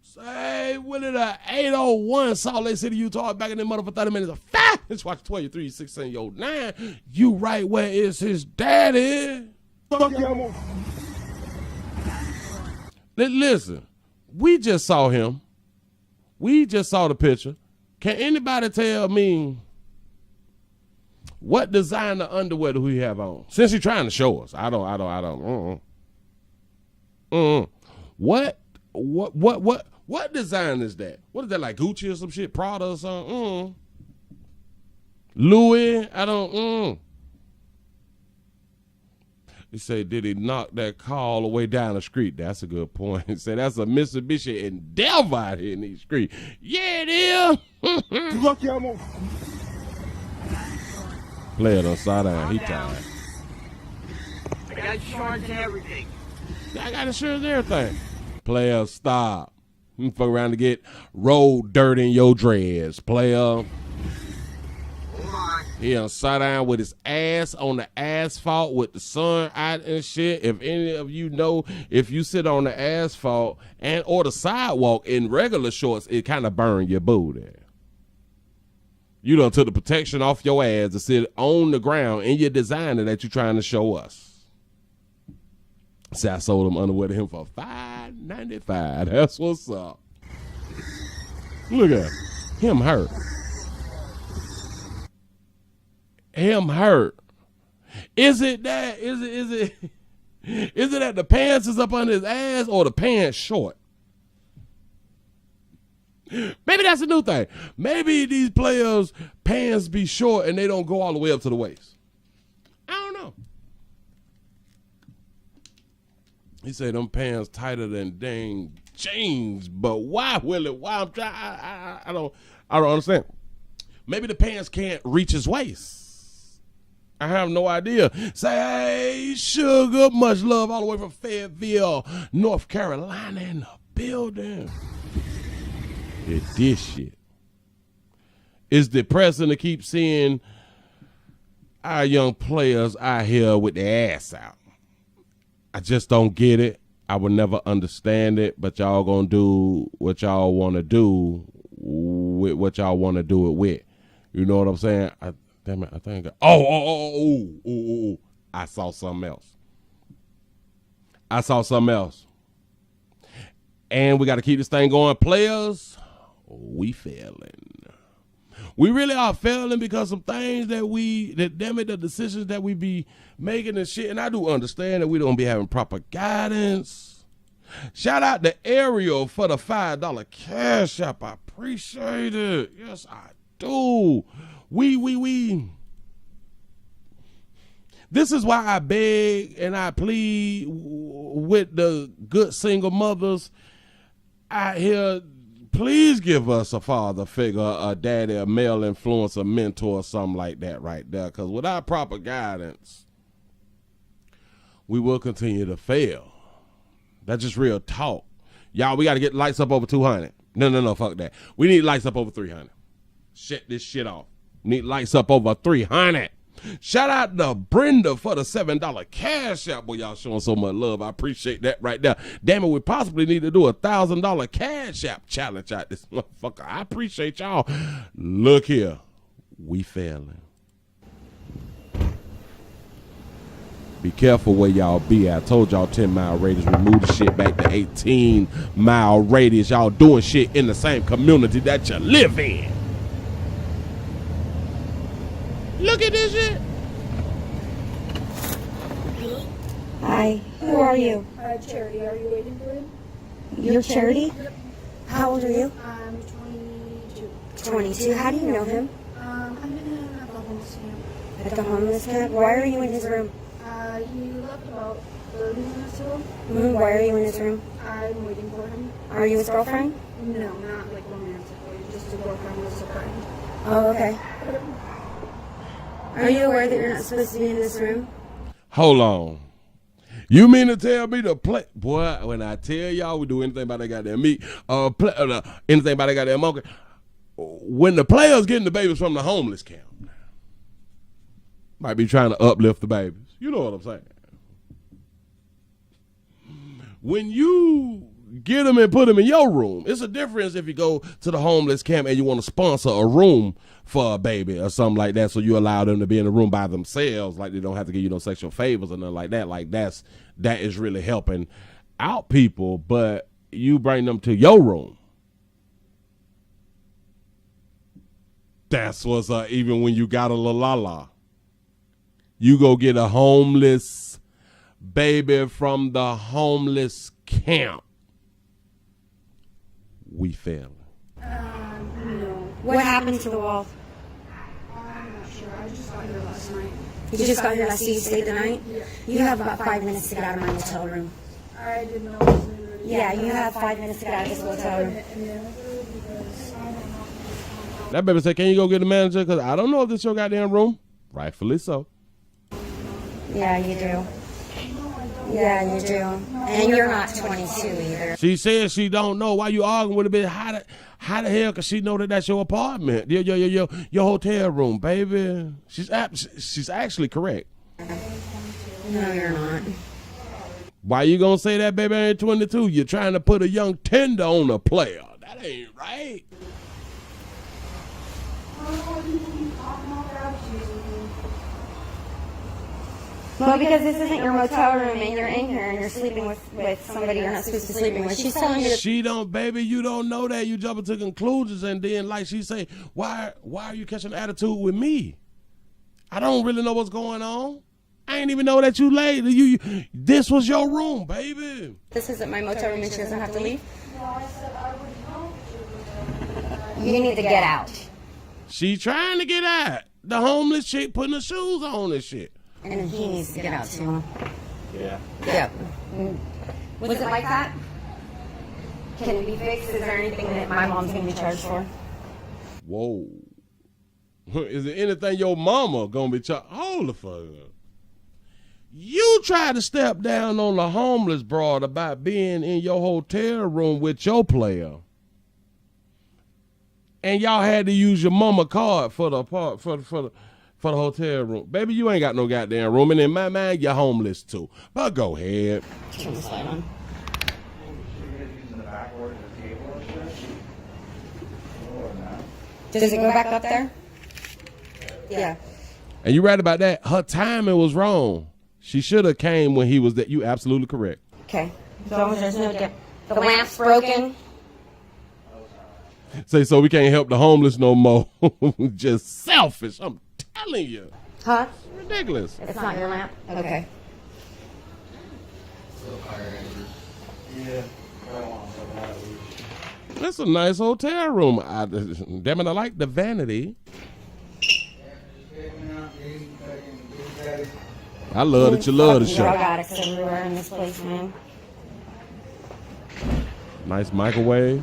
A: Say, Willie the 801 Salt Lake City, Utah, back in the mother for 30 minutes of fat. Let's watch 12, 3, 16, 9. You right where is his daddy?
B: Fuck yeah, I'm on.
A: Listen, we just saw him. We just saw the picture. Can anybody tell me what designer underwear do we have on? Since you're trying to show us, I don't. What design is that? What is that, like Gucci or some shit, Prada or something? Louis, I don't. He say, did he knock that car all the way down the street? That's a good point. He said, that's a Mitsubishi Endeavor out here in these streets. Yeah, it is.
B: You lucky I'm on.
A: Play it upside down. He tired.
F: I got insurance and everything.
A: I got insurance and everything. Player, stop. You fuck around to get road dirt in your dreads. Player. He upside down with his ass on the asphalt with the sun out and shit. If any of you know, if you sit on the asphalt and or the sidewalk in regular shorts, it kind of burn your booty. You done took the protection off your ass to sit on the ground in your designer that you're trying to show us. See, I sold him underwear to him for $5.95. That's what's up. Look at him hurt. Him hurt. Is it that the pants is up under his ass or the pants short? Maybe that's a new thing. Maybe these players' pants be short and they don't go all the way up to the waist. I don't know. He said them pants tighter than dang jeans, but why, Willie? Why? I'm trying. I don't understand. Maybe the pants can't reach his waist. I have no idea. Say, hey, sugar, much love all the way from Fayetteville, North Carolina in the building. It's this shit. It's depressing to keep seeing our young players out here with their ass out. I just don't get it. I would never understand it, but y'all gonna do what y'all want to do with what y'all want to do it with. You know what I'm saying? Damn it, I think. I saw something else. And we got to keep this thing going. Players, we failing. We really are failing because some things the decisions that we be making and shit. And I do understand that we don't be having proper guidance. Shout out to Ariel for the $5 cash app. I appreciate it. Yes, I do. We. This is why I beg and I plead with the good single mothers out here. Please give us a father figure, a daddy, a male influencer, mentor, or something like that right there. Because without proper guidance, we will continue to fail. That's just real talk. Y'all, we got to get lights up over 200. No, fuck that. We need lights up over 300. Shut this shit off. Need lights up over 300. Shout out to Brenda for the $7 cash app. Boy, y'all showing so much love. I appreciate that right there. Damn it, we possibly need to do a $1,000 cash app challenge out this motherfucker. I appreciate y'all. Look here. We failing. Be careful where y'all be. I told y'all 10-mile radius. We moved the shit back to 18-mile radius. Y'all doing shit in the same community that you live in. Look at this shit.
G: Hi, who are you?
H: Charity, are you waiting for him?
G: You're Charity? How old are you?
H: I'm 22.
G: 22. How do you know him?
H: I'm in a homeless camp.
G: At the homeless camp? Why are you in his room?
H: He left about 30 minutes ago.
G: Why are you in his room?
H: I'm waiting for him.
G: Are you his girlfriend?
H: No, not like romantically, just a girlfriend with a friend.
G: Oh, okay. Are you aware that you're not supposed to be in this room?
A: Hold on. You mean to tell me to play? Boy, when I tell y'all we do anything about that goddamn meat, anything about that goddamn monkey, when the players getting the babies from the homeless camp, might be trying to uplift the babies. You know what I'm saying? When you get them and put them in your room, it's a difference if you go to the homeless camp and you want to sponsor a room for a baby or something like that, so you allow them to be in the room by themselves, like they don't have to give you no sexual favors or nothing like that. Like that is really helping out people, but you bring them to your room. That's what's up. Even when you got a la, you go get a homeless baby from the homeless camp. We failing.
H: No.
G: What happened to the wall?
H: I'm not sure. I just got here last night.
G: You just got here last night, you stayed the night?
H: Yeah.
G: You have about 5 minutes to get out of my hotel room.
H: I didn't know it was in there.
G: Yeah, you have 5 minutes to get out of this hotel room.
H: Because I don't know.
A: That baby said, can you go get the manager? Because I don't know if this is your goddamn room. Rightfully so.
G: Yeah, you do. Yeah, you do. And you're not 22 either.
A: She says she don't know. Why you arguing with a bitch? How the hell? Because she know that that's your apartment, your hotel room, baby. She's actually correct.
G: No, you're not.
A: Why you gonna say that, baby? I ain't 22. You're trying to put a young Tinder on a player. That ain't right.
G: Well, because this isn't your motel room and you're in here and you're sleeping with somebody you're not supposed to be sleeping with. She's telling you to...
A: She don't, baby, you don't know that. You jumping to conclusions, and then like she say, why are you catching attitude with me? I don't really know what's going on. I ain't even know that you laid. This was your room, baby.
G: This isn't my motel room and she doesn't have to leave? You need to get out.
A: She trying to get out. The homeless chick putting her shoes on and shit.
G: And he needs to get out too.
B: Yeah.
G: Yep. Was it like that? Can it be fixed? Is there anything that my mom's going to be charged for?
A: Whoa. Is there anything your mama gonna be charged? Hold the fuck up. You try to step down on the homeless broad about being in your hotel room with your player, and y'all had to use your mama card for the hotel room. Baby, you ain't got no goddamn room, and in my mind, you're homeless too. But go ahead.
G: Turn this light on. Does it go back up there? Yeah.
A: And you right about that. Her timing was wrong. She should have came when he was there. You absolutely correct.
G: Okay. As long as there's no dip. The lamp's broken.
A: Say, so we can't help the homeless no more. Just selfish. I'm telling you.
G: Huh?
A: It's ridiculous.
G: It's not your lamp? Okay.
A: That's a nice hotel room. Damn it, I like the vanity. I love that you love the show.
G: Drug addicts everywhere in this place, man.
A: Nice microwave.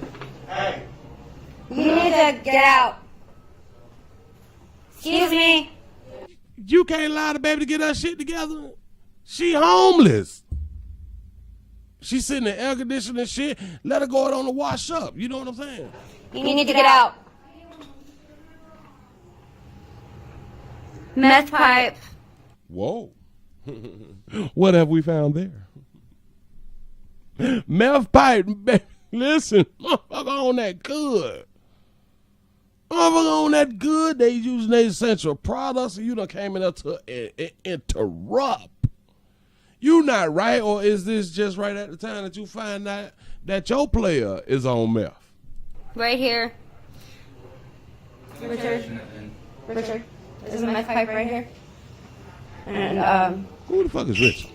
G: You need to get out. Excuse me.
A: You can't allow the baby to get her shit together. She homeless. She sitting in air conditioning shit. Let her go out on the wash up. You know what I'm saying?
G: You need to get out. Meth pipe.
A: Whoa. What have we found there? Meth pipe. Listen, motherfucker on that good. Motherfucker on that good. They using their essential products, and you done came in there to interrupt. You not right, or is this just right at the time that you find out that your player is on meth?
G: Right here. Richard, there's a meth pipe right here. And
A: Who the fuck is Rich?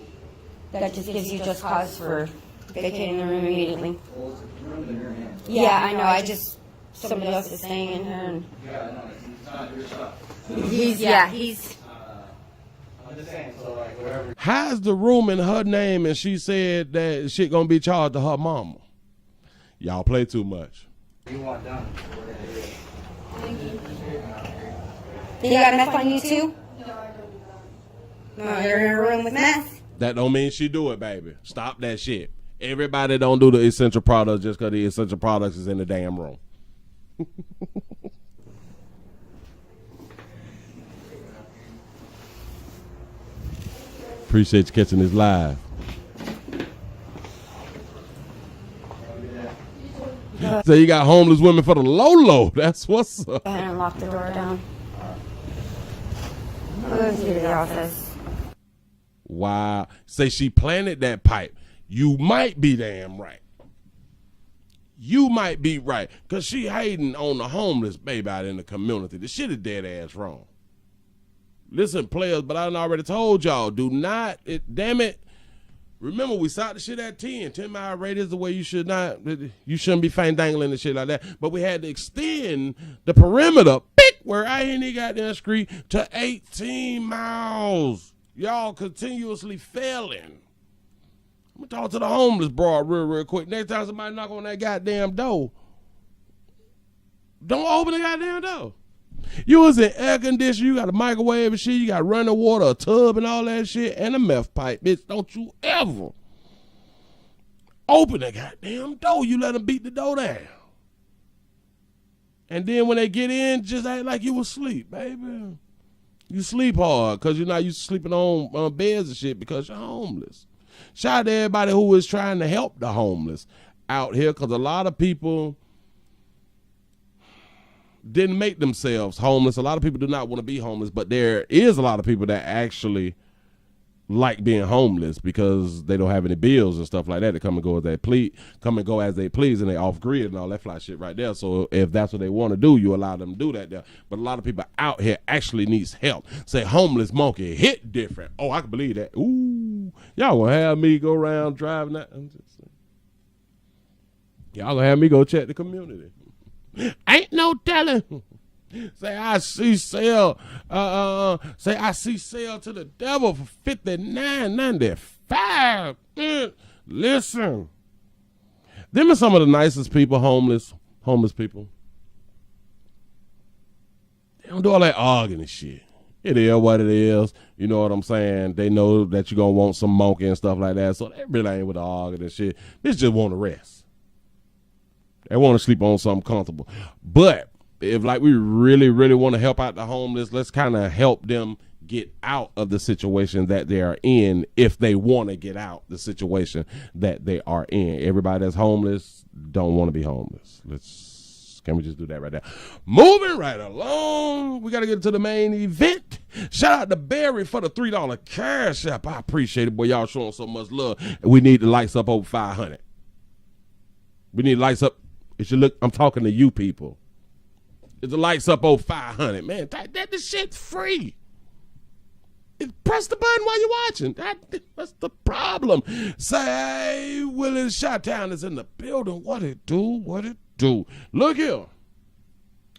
G: that just gives you just cause for vacating the room immediately. Yeah, I know. Somebody else is staying in here. And he's.
B: I'm just saying, so like whatever.
A: How's the room in her name, and she said that shit gonna be charged to her mama? Y'all play too much.
B: You want done.
G: You got meth on you too? No, you're in a room with meth.
A: That don't mean she do it, baby. Stop that shit. Everybody don't do the essential products just because the essential products is in the damn room. Appreciate you catching this live. So you got homeless women for the low. That's what's up.
G: Go ahead and lock the door down. I'll go to the office.
A: Wow. Say she planted that pipe. You might be damn right. You might be right. Because she hating on the homeless baby out in the community. The shit is dead ass wrong. Listen, players, but I done already told y'all, do not, damn it. Remember, we saw the shit at 10. 10-mile radius the way you shouldn't be fang-dangling and shit like that. But we had to extend the perimeter, where I ain't even got that street, to 18 miles. Y'all continuously failing. I'm going to talk to the homeless broad real quick. Next time somebody knock on that goddamn door, don't open the goddamn door. You was in air conditioning, you got a microwave and shit, you got running water, a tub and all that shit, and a meth pipe, bitch. Don't you ever open the goddamn door. You let them beat the door down. And then when they get in, just act like you was asleep, baby. You sleep hard because you're not used to sleeping on beds and shit because you're homeless. Shout out to everybody who is trying to help the homeless out here, because a lot of people didn't make themselves homeless. A lot of people do not want to be homeless, but there is a lot of people that actually like being homeless because they don't have any bills and stuff like that. They come and go as they please, and they off grid and all that fly shit right there. So if that's what they want to do, you allow them to do that there. But a lot of people out here actually needs help. Say homeless monkey hit different. Oh, I can believe that. Ooh, y'all gonna have me go around driving that? Y'all gonna have me go check the community. Ain't no telling. Say I see sale to the devil for $59.95. Listen. Them are some of the nicest people, homeless people. They don't do all that arguing and shit. It is what it is. You know what I'm saying? They know that you're gonna want some monkey and stuff like that, so they really ain't with the arguing and shit. They just want to rest. They want to sleep on something comfortable. But if like we really, really want to help out the homeless, let's kind of help them get out of the situation that they are in if they want to get out the situation that they are in. Everybody that's homeless don't want to be homeless. Can we just do that right now? Moving right along. We got to get to the main event. Shout out to Barry for the $3 cash app. I appreciate it, boy. Y'all showing so much love. We need the lights up over 500. We need lights up. It should look, I'm talking to you people. It's the lights up over 500. Man, that the shit's free. Press the button while you're watching. That's the problem. Say, hey, Willie, Shoutouts is in the building. What it do? Look here.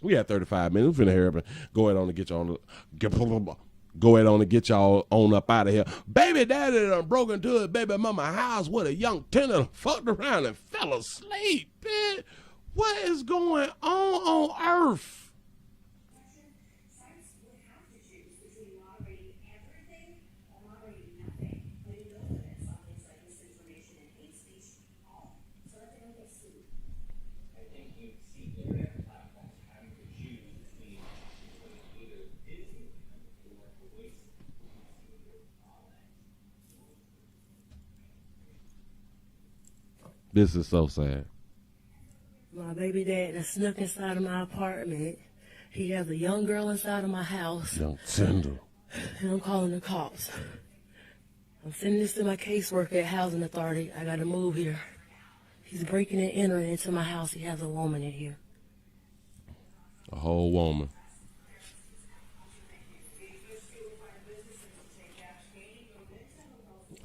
A: We had 35 minutes. We're finna hurry up and go ahead on and get y'all on up out of here. Baby daddy done broke into his baby mama house with a young tenant, fucked around and fell asleep. Man, what is going on earth? This is so sad.
I: My baby dad that snuck inside of my apartment. He has a young girl inside of my house.
A: Young tender.
I: And I'm calling the cops. I'm sending this to my caseworker at Housing Authority. I gotta move here. He's breaking and entering into my house. He has a woman in here.
A: A whole woman.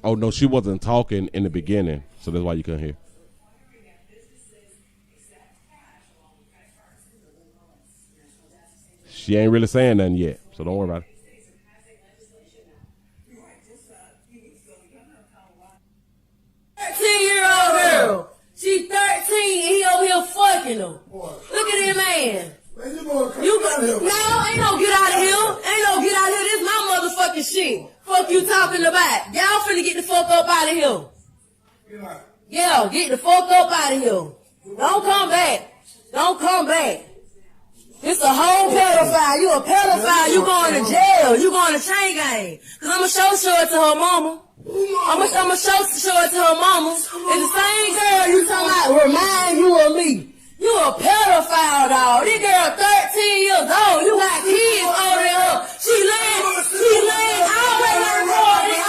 A: Oh, no, she wasn't talking in the beginning, so that's why you couldn't hear. She ain't really saying nothing yet, so don't worry about it.
I: Girl. She's 13 and he over here fucking her. Look at him, man. No, ain't no get out of here. This is my motherfucking shit. Fuck you talking about. Y'all finna get the fuck up out of here. Yeah, get the fuck up out of here. Don't come back. It's a whole pedophile. You a pedophile. You going to jail. You going to chain gang. Cause I'ma show it to her mama. I'ma show it to her mama. It's the same girl you talking about remind you of me. You a pedophile, dog. This girl 13 years old. You got kids older than her. She laying. Already recording.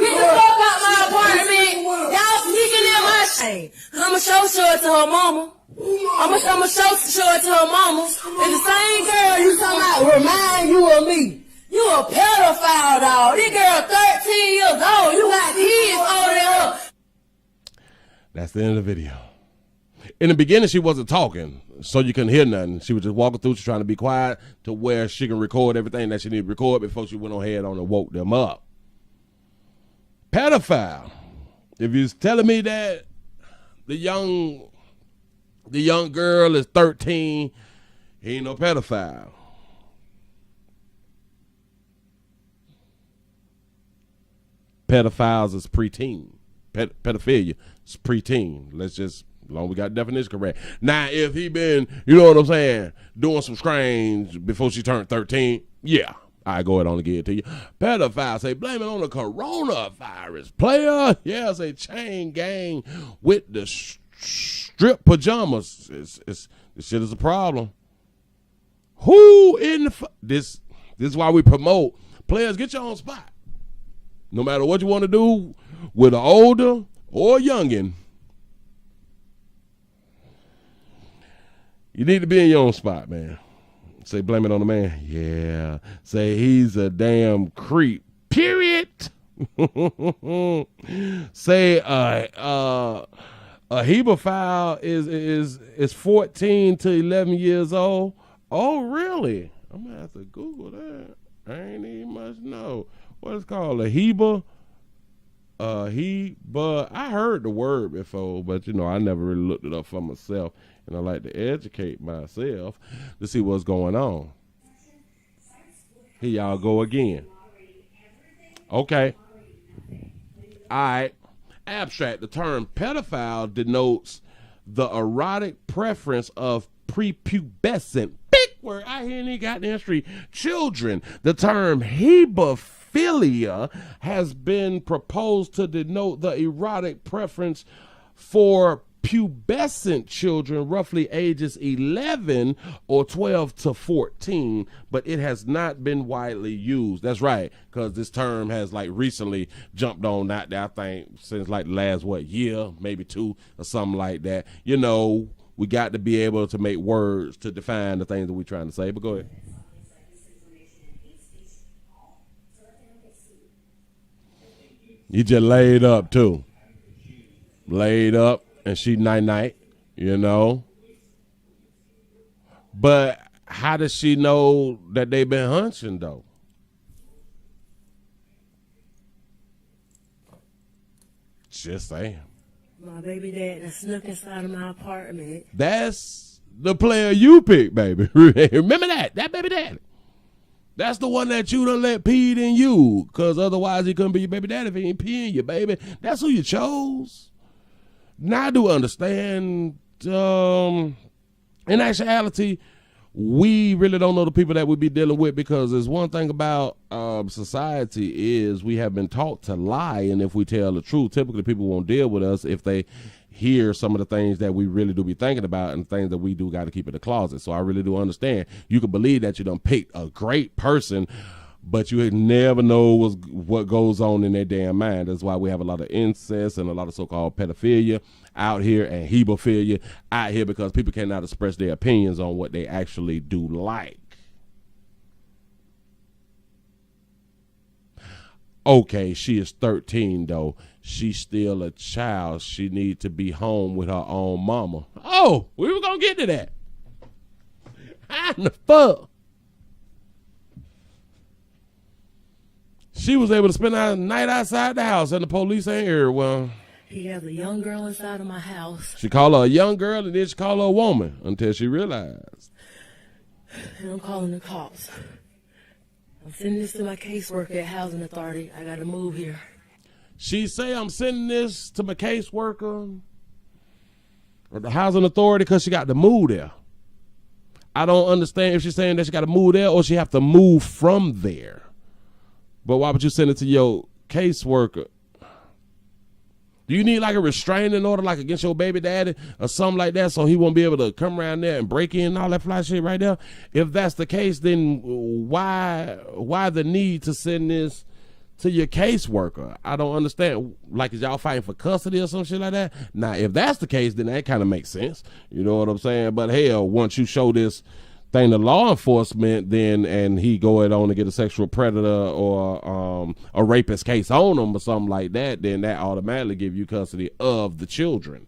I: Get the fuck out my apartment. thing. Cause I'ma show it to her mama. I'ma show it to her mama. It's the same girl you talking about remind you of me. You a pedophile, dog. This girl 13 years old. You got kids older than her.
A: That's the end of the video. In the beginning, she wasn't talking, so you couldn't hear nothing. She was just walking through, trying to be quiet to where she can record everything that she needed to record before she went on ahead and woke them up. Pedophile. If you're telling me that the young girl is 13, he ain't no pedophile. Pedophiles is preteen. Pedophilia is preteen. Let's just, as long as we got the definition correct. Now, if he been, you know what I'm saying, doing some strange before she turned 13, yeah, I go ahead on and give it to you. Pedophile, say blame it on the coronavirus. Player, yeah, say chain gang with the strip pajamas. This shit is a problem. Who in the this is why we promote players, get your own spot. No matter what you want to do with an older or a youngin', you need to be in your own spot, man. Say blame it on the man. Yeah. Say he's a damn creep. Period. Say a hebephile is 14 to 11 years old. Oh, really? I'm gonna have to Google that. I ain't even much know. What is it called? A Heba? I heard the word before, but you know, I never really looked it up for myself. And I like to educate myself to see what's going on. Here y'all go again. Okay. All right. Abstract. The term pedophile denotes the erotic preference of prepubescent, big word, I hear any goddamn street, children. The term hebephilia has been proposed to denote the erotic preference for pubescent children roughly ages 11 or 12 to 14, but it has not been widely used. That's right, because this term has like recently jumped on out there, I think since like the last year, maybe 2 or something like that. You know, we got to be able to make words to define the things that we're trying to say, but go ahead. You just laid up too. Laid up. And she night, you know. But how does she know that they been hunching, though? Just saying.
I: My baby dad that snuck inside of my apartment.
A: That's the player you picked, baby. Remember that baby daddy. That's the one that you done let pee in you, because otherwise he couldn't be your baby daddy if he ain't peeing you, baby. That's who you chose. Now I do understand, in actuality, we really don't know the people that we be dealing with, because there's one thing about society is we have been taught to lie, and if we tell the truth, typically people won't deal with us if they hear some of the things that we really do be thinking about and things that we do got to keep in the closet. So I really do understand. You can believe that you done picked a great person, but you never know what goes on in their damn mind. That's why we have a lot of incest and a lot of so-called pedophilia out here and hebephilia out here, because people cannot express their opinions on what they actually do like. Okay, she is 13, though. She's still a child. She needs to be home with her own mama. Oh, we were going to get to that. How in the fuck? She was able to spend the night outside the house and the police ain't here. Well,
I: he has a young girl inside of my house.
A: She called her a young girl and then she called her a woman until she realized.
I: And I'm calling the cops. I'm sending this to my caseworker at Housing Authority. I got to move here.
A: She say I'm sending this to my caseworker or the Housing Authority because she got to move there. I don't understand if she's saying that she got to move there or she have to move from there. But why would you send it to your caseworker? Do you need like a restraining order like against your baby daddy or something like that so he won't be able to come around there and break in and all that fly shit right there? If that's the case, then why the need to send this to your caseworker. I don't understand. Like, is y'all fighting for custody or some shit like that? Now, if that's the case, then that kind of makes sense. You know what I'm saying? But hell, once you show this thing to law enforcement, then and he go on to get a sexual predator or a rapist case on him or something like that, then that automatically give you custody of the children.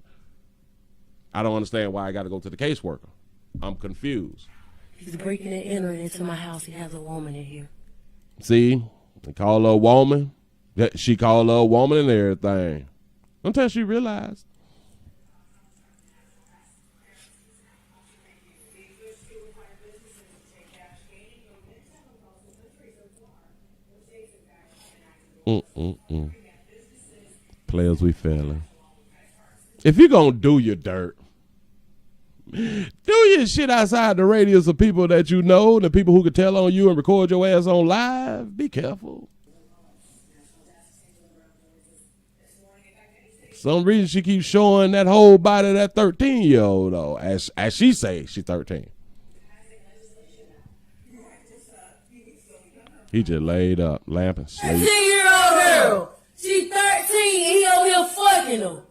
A: I don't understand why I got to go to the caseworker. I'm confused.
I: He's breaking and entering into my house. He has a woman in here.
A: See, they call her a woman. She called her a woman and everything until she realized. Players, we failing. If you're gonna do your dirt, do your shit outside the radius of people that you know, the people who could tell on you and record your ass on live. Be careful. Some reason she keeps showing that whole body of that 13-year-old though, as she say she's 13. He just laid up, lamping, sleep.
I: 13-year-old girl. She's 13 and he over here fucking her.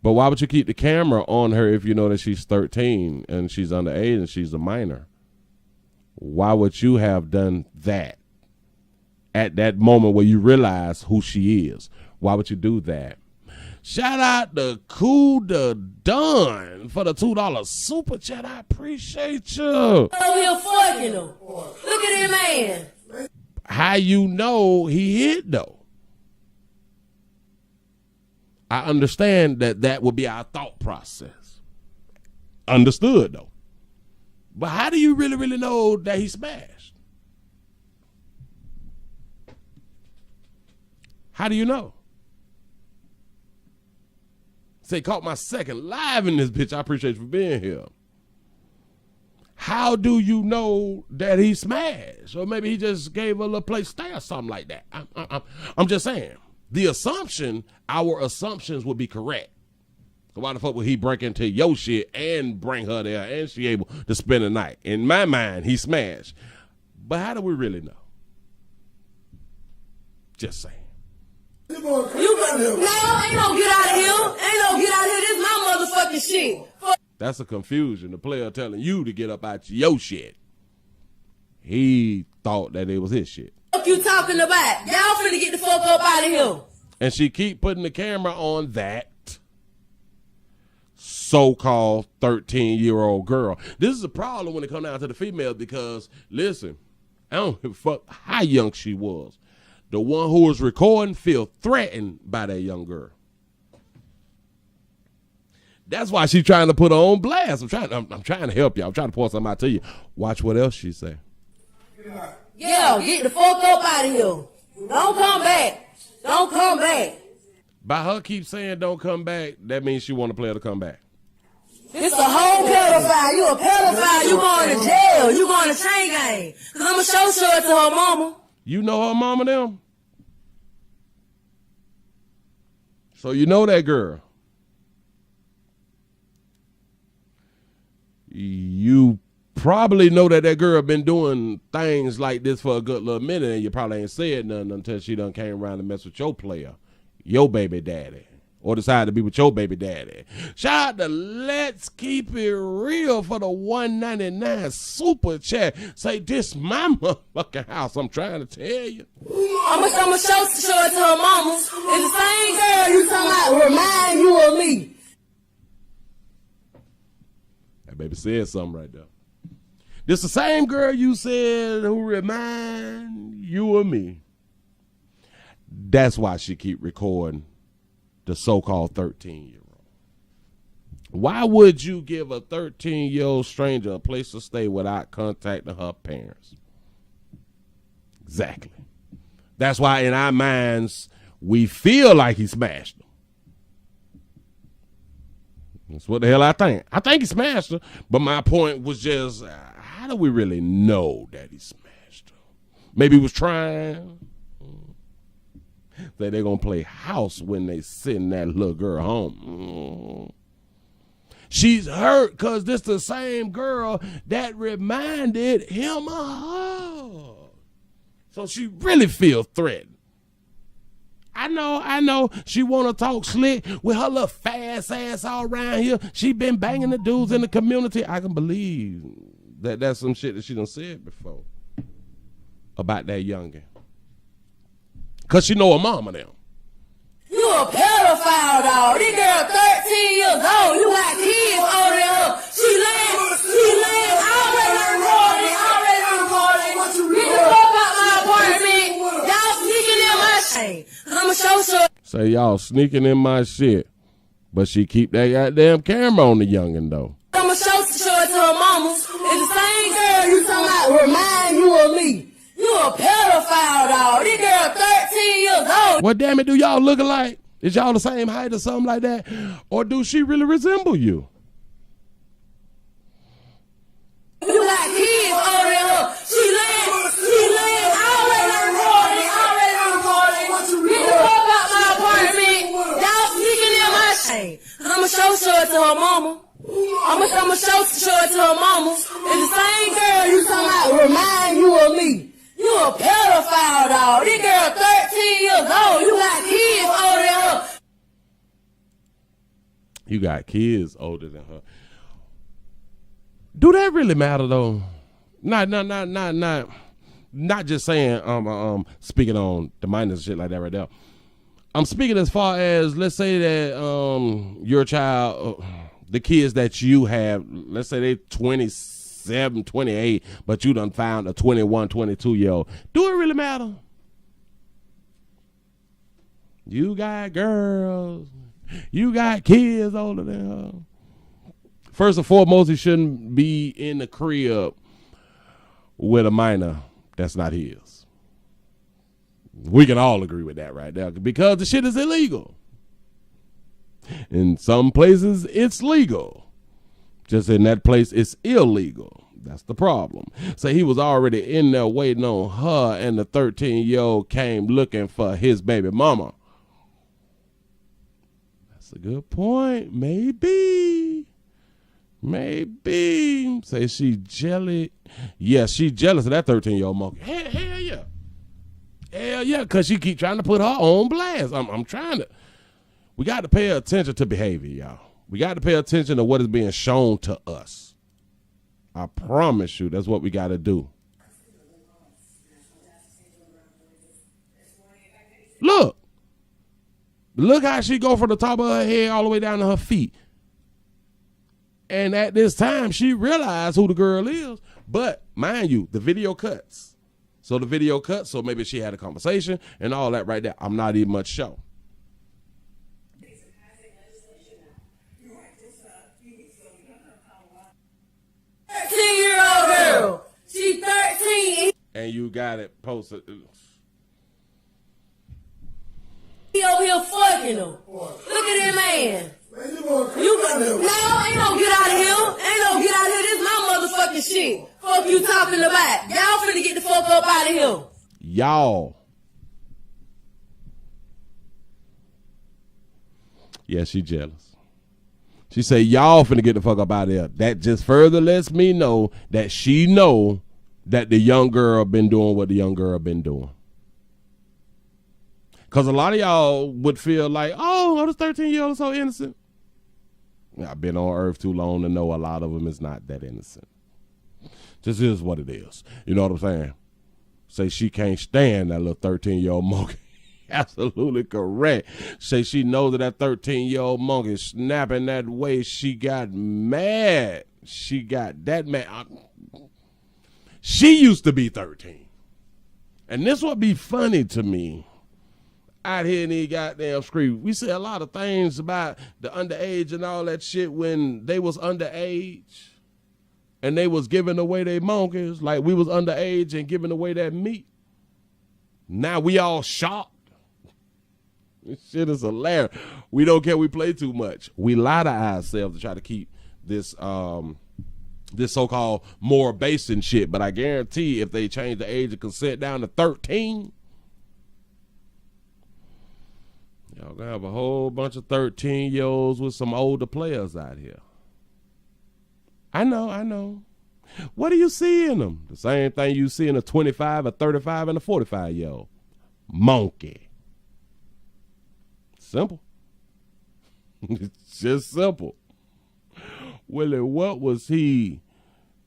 A: But why would you keep the camera on her if you know that she's 13 and she's underage and she's a minor? Why would you have done that at that moment where you realize who she is? Why would you do that? Shout out to Cool the Dunn for the $2 super chat. I appreciate you.
I: Over here fucking her. Look at that man.
A: How you know he hit though? I understand that would be our thought process. Understood though. But how do you really know that he smashed? How do you know? Say, caught my second live in this bitch. I appreciate you for being here. How do you know that he smashed? Or maybe he just gave a little place stay or something like that. I'm just saying. The assumption, our assumptions would be correct. So why the fuck would he break into your shit and bring her there and she able to spend the night? In my mind, he smashed. But how do we really know? Just saying.
I: You no, ain't no get out of here. Ain't no get out of here. This my motherfucking shit.
A: That's a confusion. The player telling you to get up out your shit. He thought that it was his shit.
I: What you talking about? Y'all finna get the fuck up out of here.
A: And she keep putting the camera on that so-called 13-year-old girl. This is a problem when it comes down to the female because, listen, I don't give a fuck how young she was. The one who was recording feel threatened by that young girl. That's why she's trying to put her on blast. I'm trying to help you. I'm trying to point something out to you. Watch what else she say.
I: Yeah, get the fuck up out of here. Don't come back. Don't come back.
A: By her keep saying don't come back, that means she want the player to come back.
I: It's a whole pedophile. You a pedophile. You going to jail. You going to chain gang. Because I'm going to show it to her mama.
A: You know her mama them? So you know that girl. You probably know that girl been doing things like this for a good little minute and you probably ain't said nothing until she done came around and messed with your player, your baby daddy, or decided to be with your baby daddy. Shout out to Let's Keep It Real for the $1.99 super chat. Say, this my motherfucking house. I'm trying to tell you.
I: I'm gonna show it to her mama. It's the same girl you talking about. Remind you of me.
A: That baby said something right there. This the same girl you said who remind you of me. That's why she keep recording the so-called 13-year-old. Why would you give a 13-year-old stranger a place to stay without contacting her parents? Exactly. That's why in our minds, we feel like he smashed them. That's what the hell I think. I think he smashed her, but my point was just, how do we really know that he smashed her? Maybe he was trying. That they're going to play house when they send that little girl home. She's hurt because this the same girl that reminded him of her. So she really feels threatened. I know. She want to talk slick with her little fast ass all around here. She been banging the dudes in the community. I can believe that that's some shit that she done said before about that youngin'. Cause she know her mama now.
I: You a pedophile, dog. This girl 13 years old. You got kids older than her. She laying, already recording. Get the fuck out my apartment. Y'all sneaking in my shit. I'ma show.
A: Say y'all sneaking in my shit. But she keep that goddamn camera on the youngin' though.
I: I'ma show it to her mamas. It's the same girl you talking about remind you of me. You a pedophile, dog. This girl 13 years old.
A: Well, damn it, do y'all look alike? Is y'all the same height or something like that? Or do she really resemble you?
I: You got kids older than her. She laying, already recording. Get the fuck out my apartment. Y'all sneaking in my shit. I'ma show it to her mama. I'ma show it to her mama. It's the same girl you talking about remind you of me. You a pedophile, dog. This girl 13 years old. You got kids older than her.
A: You got kids older than her. Do that really matter though? Not just saying speaking on the minors shit like that right there. I'm speaking as far as, let's say that your child, the kids that you have, let's say they 27, 28, but you done found a 21, 22-year-old. Do it really matter? You got girls. You got kids older than her. First and foremost, he shouldn't be in the crib with a minor that's not his. We can all agree with that right there because the shit is illegal. In some places, it's legal. Just in that place, it's illegal. That's the problem. So he was already in there waiting on her, and the 13-year-old came looking for his baby mama. That's a good point. Maybe. Say she jealous. Yeah, she jealous of that 13-year-old monkey. Hell yeah. Hell yeah, because she keep trying to put her on blast. I'm trying to. We got to pay attention to behavior, y'all. We got to pay attention to what is being shown to us. I promise you, that's what we got to do. Look how she go from the top of her head all the way down to her feet. And at this time, she realized who the girl is. But mind you, the video cuts. So the video cuts, so maybe she had a conversation and all that right there. I'm not even much sure.
I: Girl. She 13.
A: And you got it posted.
I: He over here fucking him. Look at that man. Ain't no get out of here. This my motherfucking shit. Fuck you talking about. Y'all finna get the fuck up out of here.
A: Y'all. Yeah, she jealous. She say, y'all finna get the fuck up out of here. That just further lets me know that she know that the young girl been doing what the young girl been doing. Because a lot of y'all would feel like, oh, this 13-year-old is so innocent. I've been on earth too long to know a lot of them is not that innocent. Just is what it is. You know what I'm saying? Say she can't stand that little 13-year-old monkey. Absolutely correct. Say she knows that 13-year-old monkey snapping that way. She got mad. She got that mad. She used to be 13. And this would be funny to me. Out here in these goddamn streets, we say a lot of things about the underage and all that shit when they was underage and they was giving away their monkeys like we was underage and giving away that meat. Now we all shocked. This shit is hilarious. We don't care. We play too much. We lie to ourselves to try to keep this this so-called more basing shit. But I guarantee if they change the age of consent down to 13, y'all gonna have a whole bunch of 13-year-olds with some older players out here. I know. What do you see in them? The same thing you see in a 25, a 35, and a 45-year-old. Monkey. Simple. It's just simple. Willie, what was he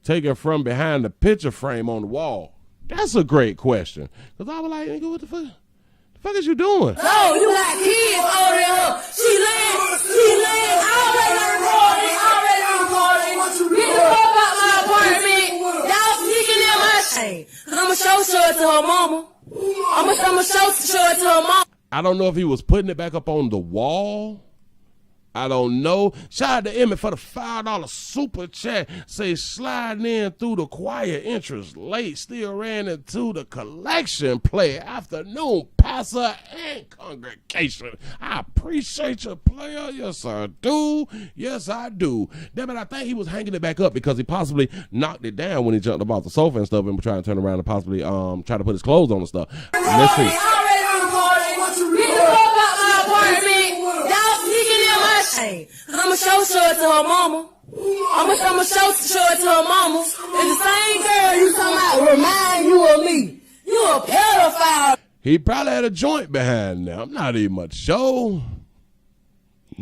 A: taking from behind the picture frame on the wall? That's a great question. Because I was like, nigga, what the fuck? The fuck is you doing?
I: Oh, you got kids over there. She laying, already recording. Get the fuck out my apartment. Y'all sneaking in my shit. I'ma show it to her mama. I'ma show it to her mama.
A: I don't know if he was putting it back up on the wall. I don't know. Shout out to Emmett for the $5 super chat. Say sliding in through the choir entrance late. Still ran into the collection play afternoon. Pastor and congregation. I appreciate your player. Yes, I do. Yes, I do. Damn it, I think he was hanging it back up because he possibly knocked it down when he jumped up off the sofa and stuff and trying to turn around and possibly try to put his clothes on and stuff. Let's see.
I: I'ma show it to her mama. I'ma show it to her mama. It's the same girl you talking about remind you of me. You a pedophile.
A: He probably had a joint behind there. I'm not even much sure.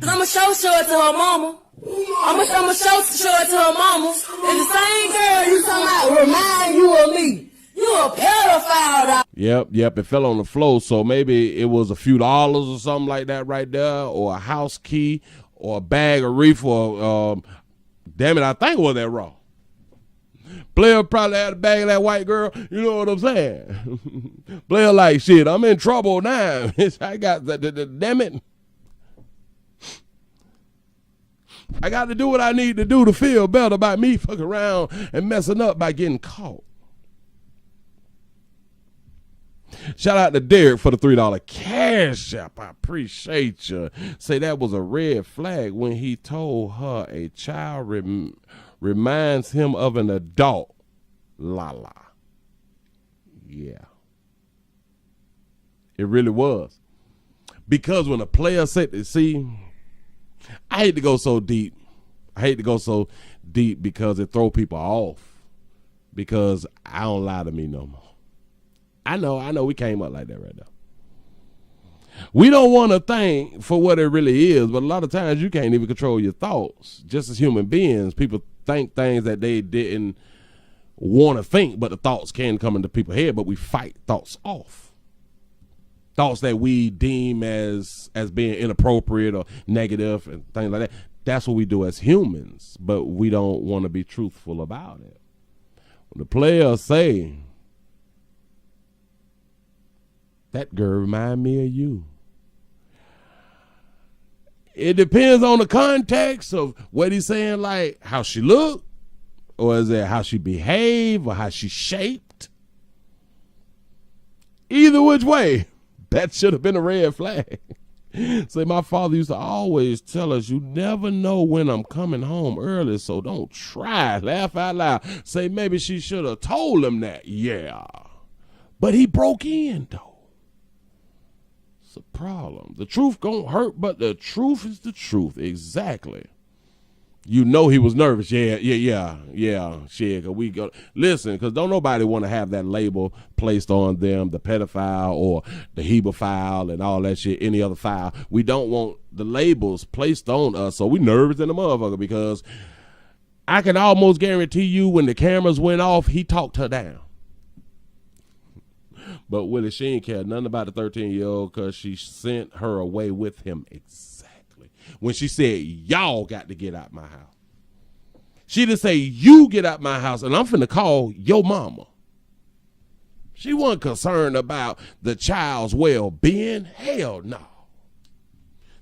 I: I'ma show it to her mama. I'ma show it to her mama. It's the same girl you talking about remind you of me. You a pedophile.
A: Yep, it fell on the floor, so maybe it was a few dollars or something like that right there, or a house key, or a bag of reefer, or, damn it, I think it was that raw. Blair probably had a bag of that white girl, you know what I'm saying? Blair like, shit, I'm in trouble now. I got, damn it. I got to do what I need to do to feel better about me fucking around and messing up by getting caught. Shout out to Derek for the $3 cash app. I appreciate you. Say that was a red flag when he told her a child reminds him of an adult. La. Yeah. It really was. Because when a player said, see, I hate to go so deep. Because it throw people off. Because I don't lie to me no more. I know we came up like that right now. We don't want to think for what it really is, but a lot of times you can't even control your thoughts. Just as human beings, people think things that they didn't want to think, but the thoughts can come into people's head, but we fight thoughts off. Thoughts that we deem as being inappropriate or negative and things like that. That's what we do as humans, but we don't want to be truthful about it. When the players say, that girl remind me of you. It depends on the context of what he's saying, like how she looked, or is it how she behaved, or how she shaped? Either which way, that should have been a red flag. Say, my father used to always tell us, you never know when I'm coming home early, so don't try. Laugh out loud. Say, maybe she should have told him that. Yeah. But he broke in, though. It's a problem. The truth gonna hurt, but the truth is the truth. Exactly. You know he was nervous. Yeah. Shit, cause we go listen, because don't nobody want to have that label placed on them, the pedophile or the hebephile and all that shit, any other file. We don't want the labels placed on us, so we nervous in the motherfucker, because I can almost guarantee you when the cameras went off, he talked her down. But Willie, she ain't care nothing about the 13-year-old because she sent her away with him. Exactly. When she said, y'all got to get out my house. She didn't say, you get out my house and I'm finna call your mama. She wasn't concerned about the child's well-being. Hell no.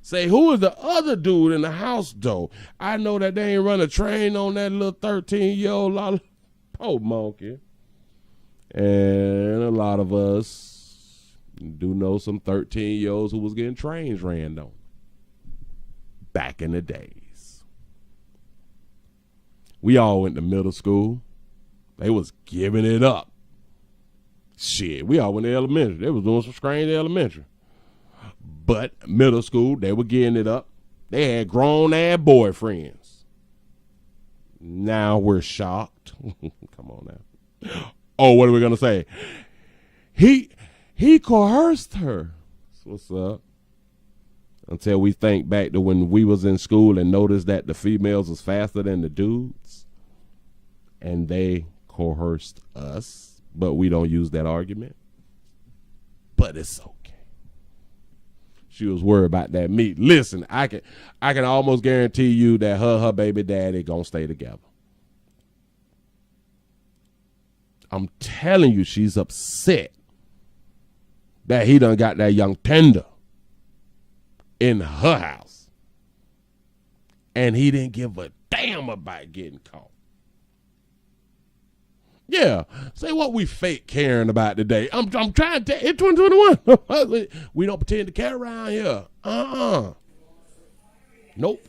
A: Say, who is the other dude in the house, though? I know that they ain't run a train on that little 13-year-old oh, monkey. And a lot of us do know some 13-year-olds who was getting trains ran on back in the days. We all went to middle school. They was giving it up. Shit, we all went to elementary. They was doing some strange elementary. But middle school, they were getting it up. They had grown-ass boyfriends. Now we're shocked. Come on now. Oh, what are we gonna say? He coerced her. What's up? until we think back to when we was in school and noticed that the females was faster than the dudes, and they coerced us, but we don't use that argument. But it's okay. She was worried about that meat. Listen, I can almost guarantee you that her baby daddy gonna stay together. I'm telling you, she's upset that he done got that young tender in her house, and he didn't give a damn about getting caught. Yeah, say what we fake caring about today. I'm trying to tell you, it's 2021. We don't pretend to care around here. Nope.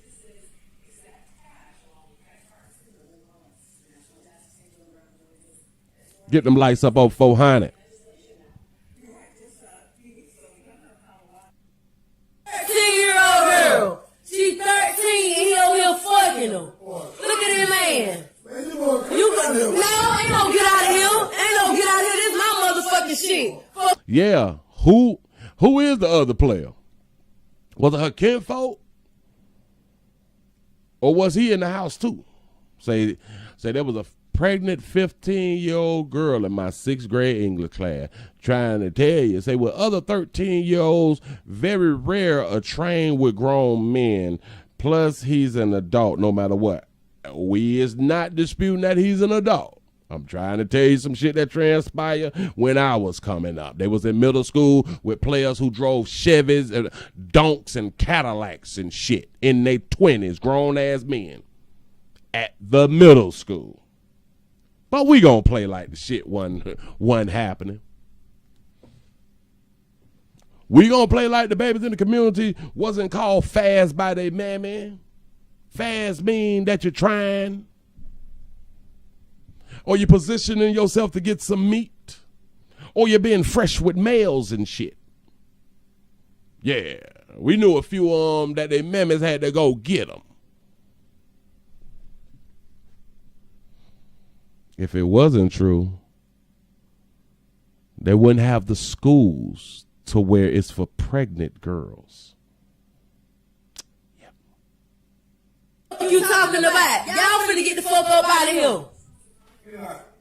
A: Get them lights up on 400.
I: 13-year-old girl. She 13 and he over here fucking her. Look at him, man. No, ain't no get out of here. Ain't no get out of here. This my motherfucking shit.
A: Yeah, who is the other player? Was it her kinfolk? Or was he in the house too? Say there was a pregnant 15-year-old girl in my 6th grade English class trying to tell you. Say, well, other 13-year-olds, very rare are trained with grown men. Plus, he's an adult no matter what. We is not disputing that he's an adult. I'm trying to tell you some shit that transpired when I was coming up. They was in middle school with players who drove Chevys and Donks and Cadillacs and shit in their 20s, grown-ass men at the middle school. But we gonna play like the shit wasn't happening. We gonna play like the babies in the community wasn't called fast by their mammy. Fast mean that you're trying, or you're positioning yourself to get some meat, or you're being fresh with males and shit. Yeah, we knew a few that their mammies had to go get them. If it wasn't true, they wouldn't have the schools to where it's for pregnant girls.
I: What you talking about? Y'all finna get the fuck up out of here.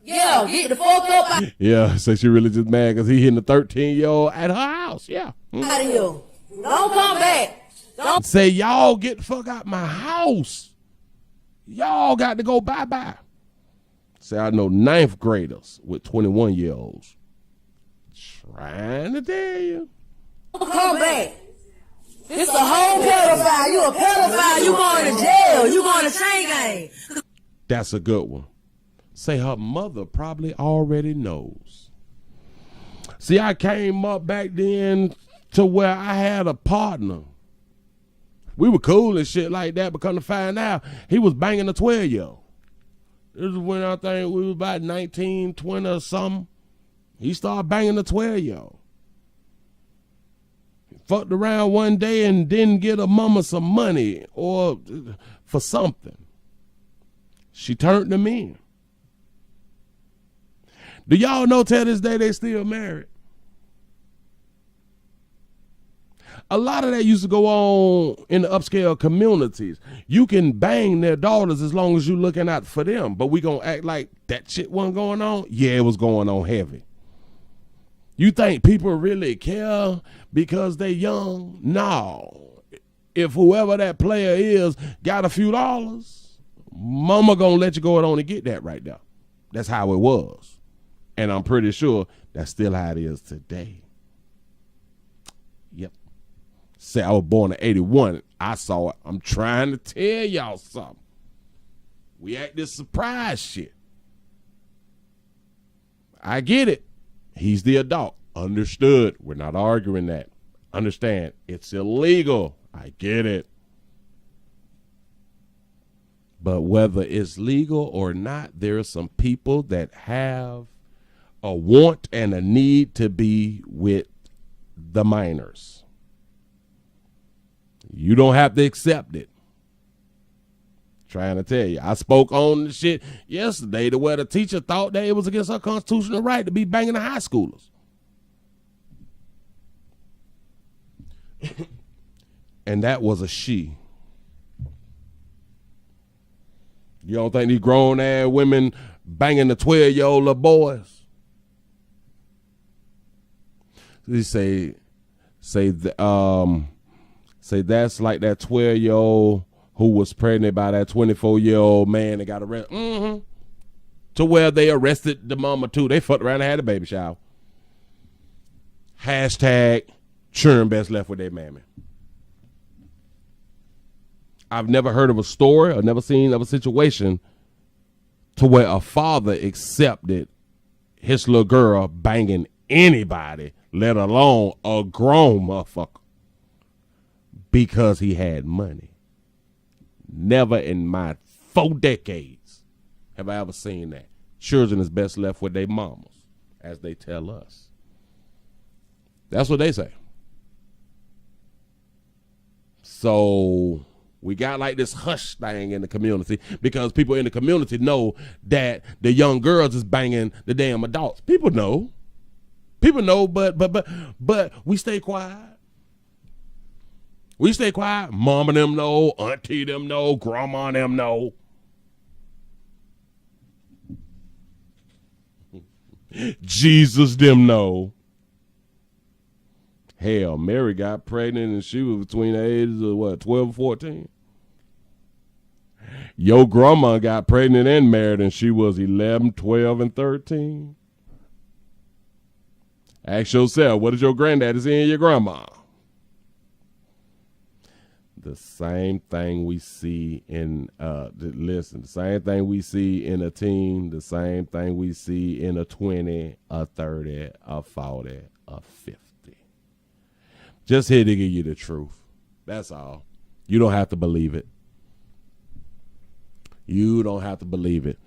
I: Yeah, get the fuck up out.
A: Yeah, so she really just mad because he hitting the 13-year-old at her house. Yeah.
I: Out of here. Don't come back. Don't
A: say y'all get the fuck out my house. Y'all got to go bye-bye. Say I know 9th graders with 21-year-olds. Trying to tell you.
I: Don't come back. It's a whole pedophile. You a pedophile. You going to jail. You going to chain gang.
A: That's a good one. Say her mother probably already knows. See, I came up back then to where I had a partner. We were cool and shit like that, but come to find out, he was banging a 12-year-old. This is when I think we was about 19, 20 or something. He started banging a 12-year-old. Fucked around one day and didn't get a mama some money or for something. She turned him in. Do y'all know till this day they still married? A lot of that used to go on in the upscale communities. You can bang their daughters as long as you looking out for them, but we gonna act like that shit wasn't going on? Yeah, it was going on heavy. You think people really care because they young? No. If whoever that player is got a few dollars, mama gonna let you go on and get that right there. That's how it was. And I'm pretty sure that's still how it is today. Yep. Say I was born in 81. I saw it. I'm trying to tell y'all something. We act this surprise shit. I get it. He's the adult. Understood. We're not arguing that. Understand. It's illegal. I get it. But whether it's legal or not, there are some people that have a want and a need to be with the minors. You don't have to accept it. Trying to tell you. I spoke on the shit yesterday to where the teacher thought that it was against her constitutional right to be banging the high schoolers. And that was a she. You don't think these grown ass women banging the 12-year-old little boys? They say that's like that 12-year-old who was pregnant by that 24-year-old man that got arrested. Mm-hmm. To where they arrested the mama too. They fucked around and had a baby shower. Hashtag children best left with their mammy. I've never heard of a story or never seen of a situation to where a father accepted his little girl banging anybody, let alone a grown motherfucker, because he had money. Never in my 4 decades have I ever seen that. Children is best left with their mamas, as they tell us. That's what they say. So we got like this hush thing in the community because people in the community know that the young girls is banging the damn adults. People know, but we stay quiet. We stay quiet. Mama them know, auntie them know, grandma them know. Jesus them know. Hell, Mary got pregnant and she was between the ages of what, 12 and 14? Your grandma got pregnant and married and she was 11, 12, and 13. Ask yourself, what is your granddaddy seeing your grandma? The same thing we see in, the same thing we see in a teen, the same thing we see in a 20, a 30, a 40, a 50. Just here to give you the truth. That's all. You don't have to believe it. You don't have to believe it.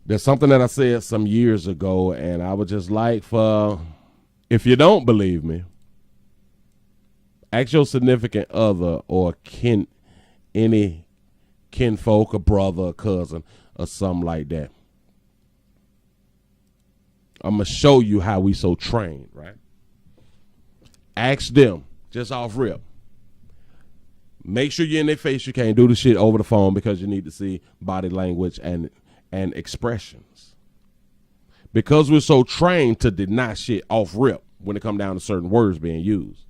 A: There's something that I said some years ago, and I would just like for, if you don't believe me, ask your significant other or any kinfolk, a brother, a cousin, or something like that. I'm going to show you how we so trained, right? Ask them, just off rip. Make sure you're in their face. You can't do the shit over the phone because you need to see body language and expressions. Because we're so trained to deny shit off rip when it come down to certain words being used.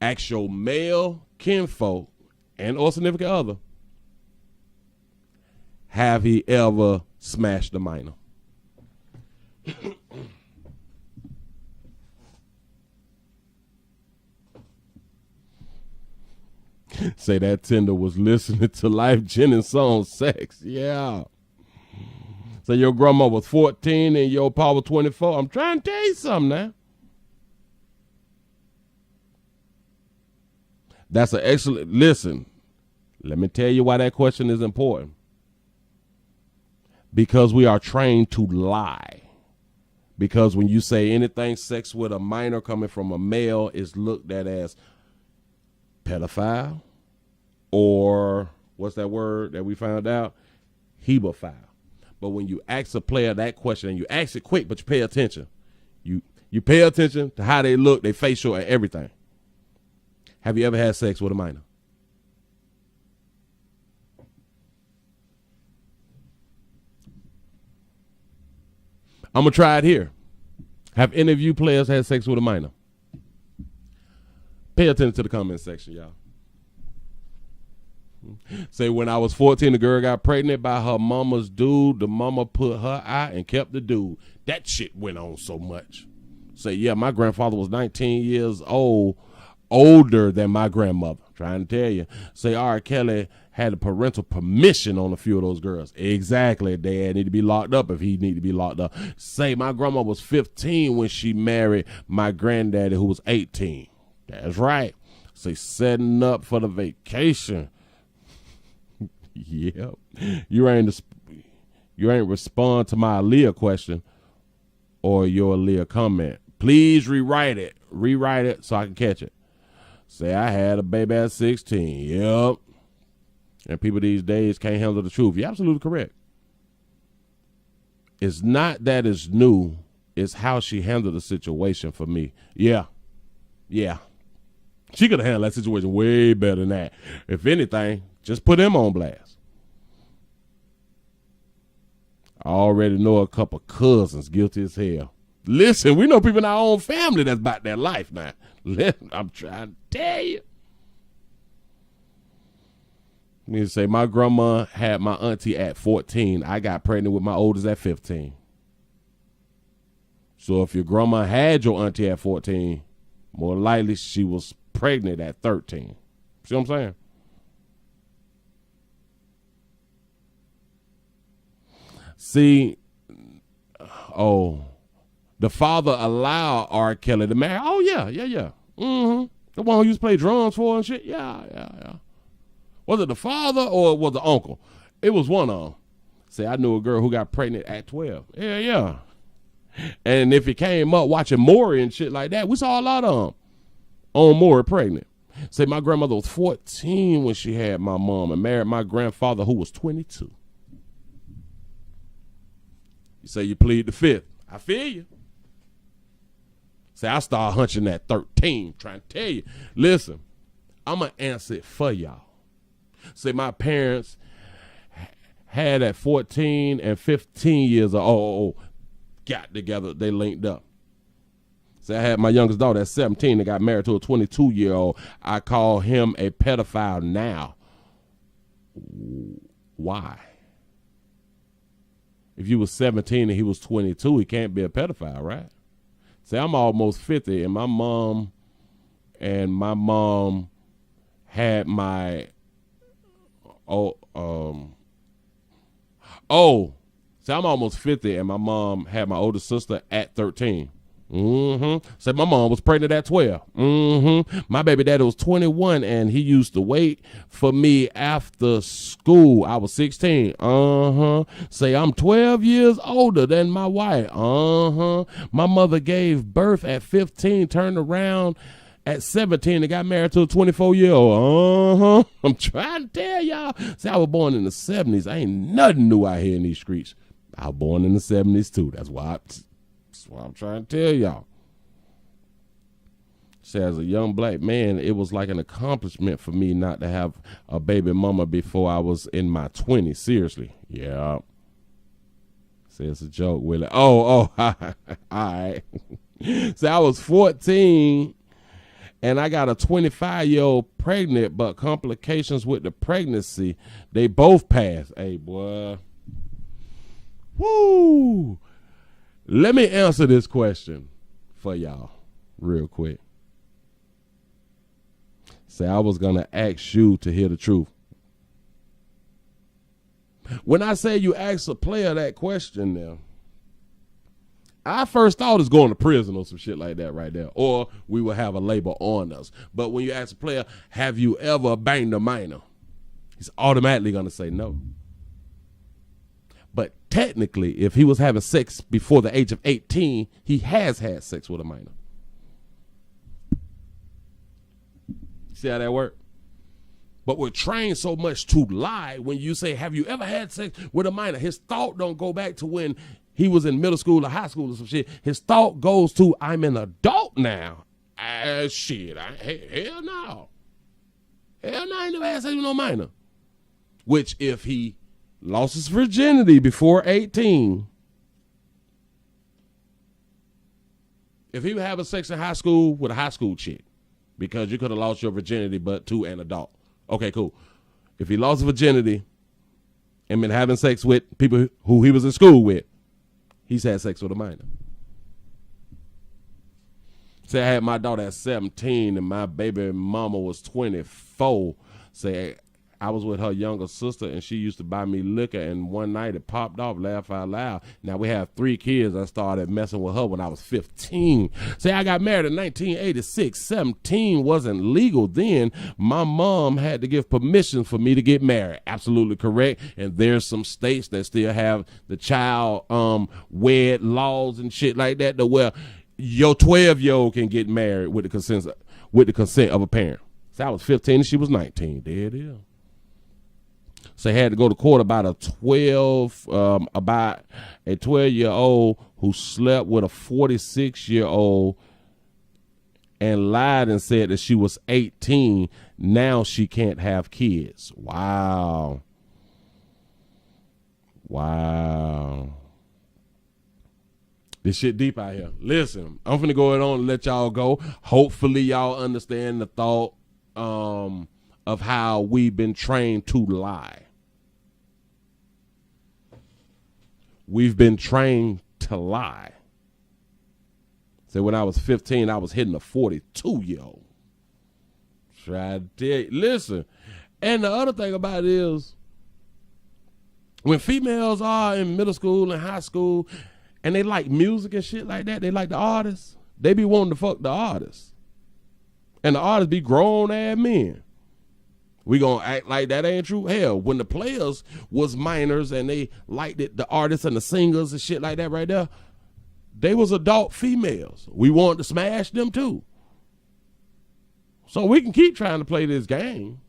A: Ask your male kinfolk and or significant other, have he ever smashed a minor? Say that Tinder was listening to Life Jennings' song Sex. Yeah. So your grandma was 14 and your pa was 24. I'm trying to tell you something now. That's an excellent, listen, let me tell you why that question is important. Because we are trained to lie. Because when you say anything sex with a minor coming from a male is looked at as pedophile, or what's that word that we found out? Hebephile. But when you ask a player that question, and you ask it quick, but you pay attention. You pay attention to how they look, their facial, and everything. Have you ever had sex with a minor? I'm going to try it here. Have any of you players had sex with a minor? Pay attention to the comment section, y'all. Say, when I was 14, the girl got pregnant by her mama's dude. The mama put her out and kept the dude. That shit went on so much. Say, yeah, my grandfather was 19 years old, older than my grandmother. Trying to tell you. Say, R. Kelly had a parental permission on a few of those girls. Exactly. Dad need to be locked up if he need to be locked up. Say, my grandma was 15 when she married my granddaddy who was 18. That's right. Say, setting up for the vacation. Yep. You ain't respond to my Aaliyah question or your Aaliyah comment. Please rewrite it so I can catch it. Say, I had a baby at 16. Yep. And people these days can't handle the truth. You're absolutely correct. It's not that it's new. It's how she handled the situation for me. Yeah. She could have handled that situation way better than that. If anything, just put him on blast. I already know a couple cousins guilty as hell. Listen, we know people in our own family that's about their life now. I'm trying to tell you. Me say my grandma had my auntie at 14. I got pregnant with my oldest at 15. So if your grandma had your auntie at 14, more likely she was pregnant at 13. See what I'm saying? See, the father allowed R. Kelly to marry. Oh, yeah. Mm-hmm. The one who used to play drums for and shit. Yeah. Was it the father or was the uncle? It was one of them. Say, I knew a girl who got pregnant at 12. Yeah. And if it came up watching Maury and shit like that, we saw a lot of them on Maury pregnant. Say, my grandmother was 14 when she had my mom and married my grandfather who was 22. You say you plead the fifth. I feel you. Say, I started hunching at 13, trying to tell you. Listen, I'm going to answer it for y'all. Say, my parents had at 14 and 15 years old, got together, they linked up. Say, I had my youngest daughter at 17 and got married to a 22-year-old. I call him a pedophile now. Why? If you was 17 and he was 22, he can't be a pedophile, right? Say, I'm almost 50, and my mom had my see, I'm almost 50, and my mom had my older sister at 13. Said my mom was pregnant at 12. My baby daddy was 21, and he used to wait for me after school. I was 16. Say I'm 12 years older than my wife. My mother gave birth at 15, turned around at 17 and got married to a 24-year-old. I'm trying to tell y'all. See, I was born in the 70s. I ain't nothing new out here in these streets. I was born in the 70s too. That's what I'm trying to tell y'all. So as a young black man, it was like an accomplishment for me not to have a baby mama before I was in my 20s. Seriously. Yeah. Say it's a joke, Willie. All right. So I was 14 and I got a 25-year-old pregnant, but complications with the pregnancy, they both passed. Hey, boy. Woo! Let me answer this question for y'all real quick. Say, I was going to ask you to hear the truth. When I say you ask a player that question now, I first thought it's going to prison or some shit like that right there, or we will have a label on us. But when you ask a player, have you ever banged a minor? He's automatically going to say no. But technically, if he was having sex before the age of 18, he has had sex with a minor. See how that works? But we're trained so much to lie. When you say, have you ever had sex with a minor? His thought don't go back to when he was in middle school or high school or some shit. His thought goes to, I'm an adult now. Shit, hell no. Hell no, I ain't never had sex with no minor. Which if he lost his virginity before 18, if he was having sex in high school with a high school chick, because you could have lost your virginity but to an adult. Okay, cool. If he lost virginity and been having sex with people who he was in school with, he's had sex with a minor. Say I had my daughter at 17 and my baby mama was 24. Say I was with her younger sister and she used to buy me liquor, and one night it popped off, laugh out loud. Now we have 3 kids. I started messing with her when I was 15. Say I got married in 1986. 17 wasn't legal then. My mom had to give permission for me to get married. Absolutely correct. And there's some states that still have the child wed laws and shit like that, to where your 12-year-old can get married with the consent of a parent. So I was 15 and she was 19. There it is. So had to go to court about a 12-year-old who slept with a 46-year-old and lied and said that she was 18. Now she can't have kids. Wow. Wow. This shit deep out here. Listen, I'm finna go ahead on and let y'all go. Hopefully y'all understand the thought of how we've been trained to lie. We've been trained to lie. So when I was 15, I was hitting a 42-year-old. Try to tell you. Listen, and the other thing about it is, when females are in middle school and high school, and they like music and shit like that, they like the artists, they be wanting to fuck the artists. And the artists be grown-ass men. We gonna act like that ain't true? Hell, when the players was minors and they liked it, the artists and the singers and shit like that right there, they was adult females. We wanted to smash them too. So we can keep trying to play this game.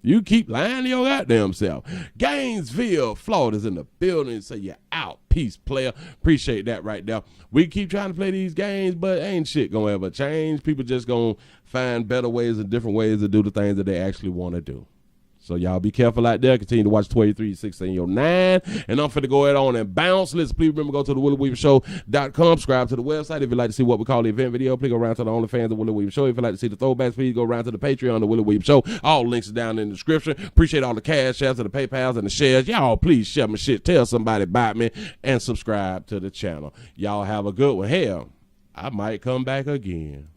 A: You keep lying to your goddamn self. Gainesville, Florida's in the building. So you're out. Peace, player. Appreciate that right there. We keep trying to play these games, but ain't shit gonna ever change. People just gonna find better ways and different ways to do the things that they actually want to do. So y'all be careful out there. Continue to watch 231609. And I'm finna go ahead on and bounce. Listen, please remember, go to the WillieWeaverShow.com. Subscribe to the website. If you'd like to see what we call the event video, please go around to the OnlyFans of Willie Weaver Show. If you'd like to see the throwbacks, please go around to the Patreon of the Willie Weaver Show. All links are down in the description. Appreciate all the cash apps and the PayPals and the shares. Y'all please share my shit. Tell somebody about me and subscribe to the channel. Y'all have a good one. Hell, I might come back again.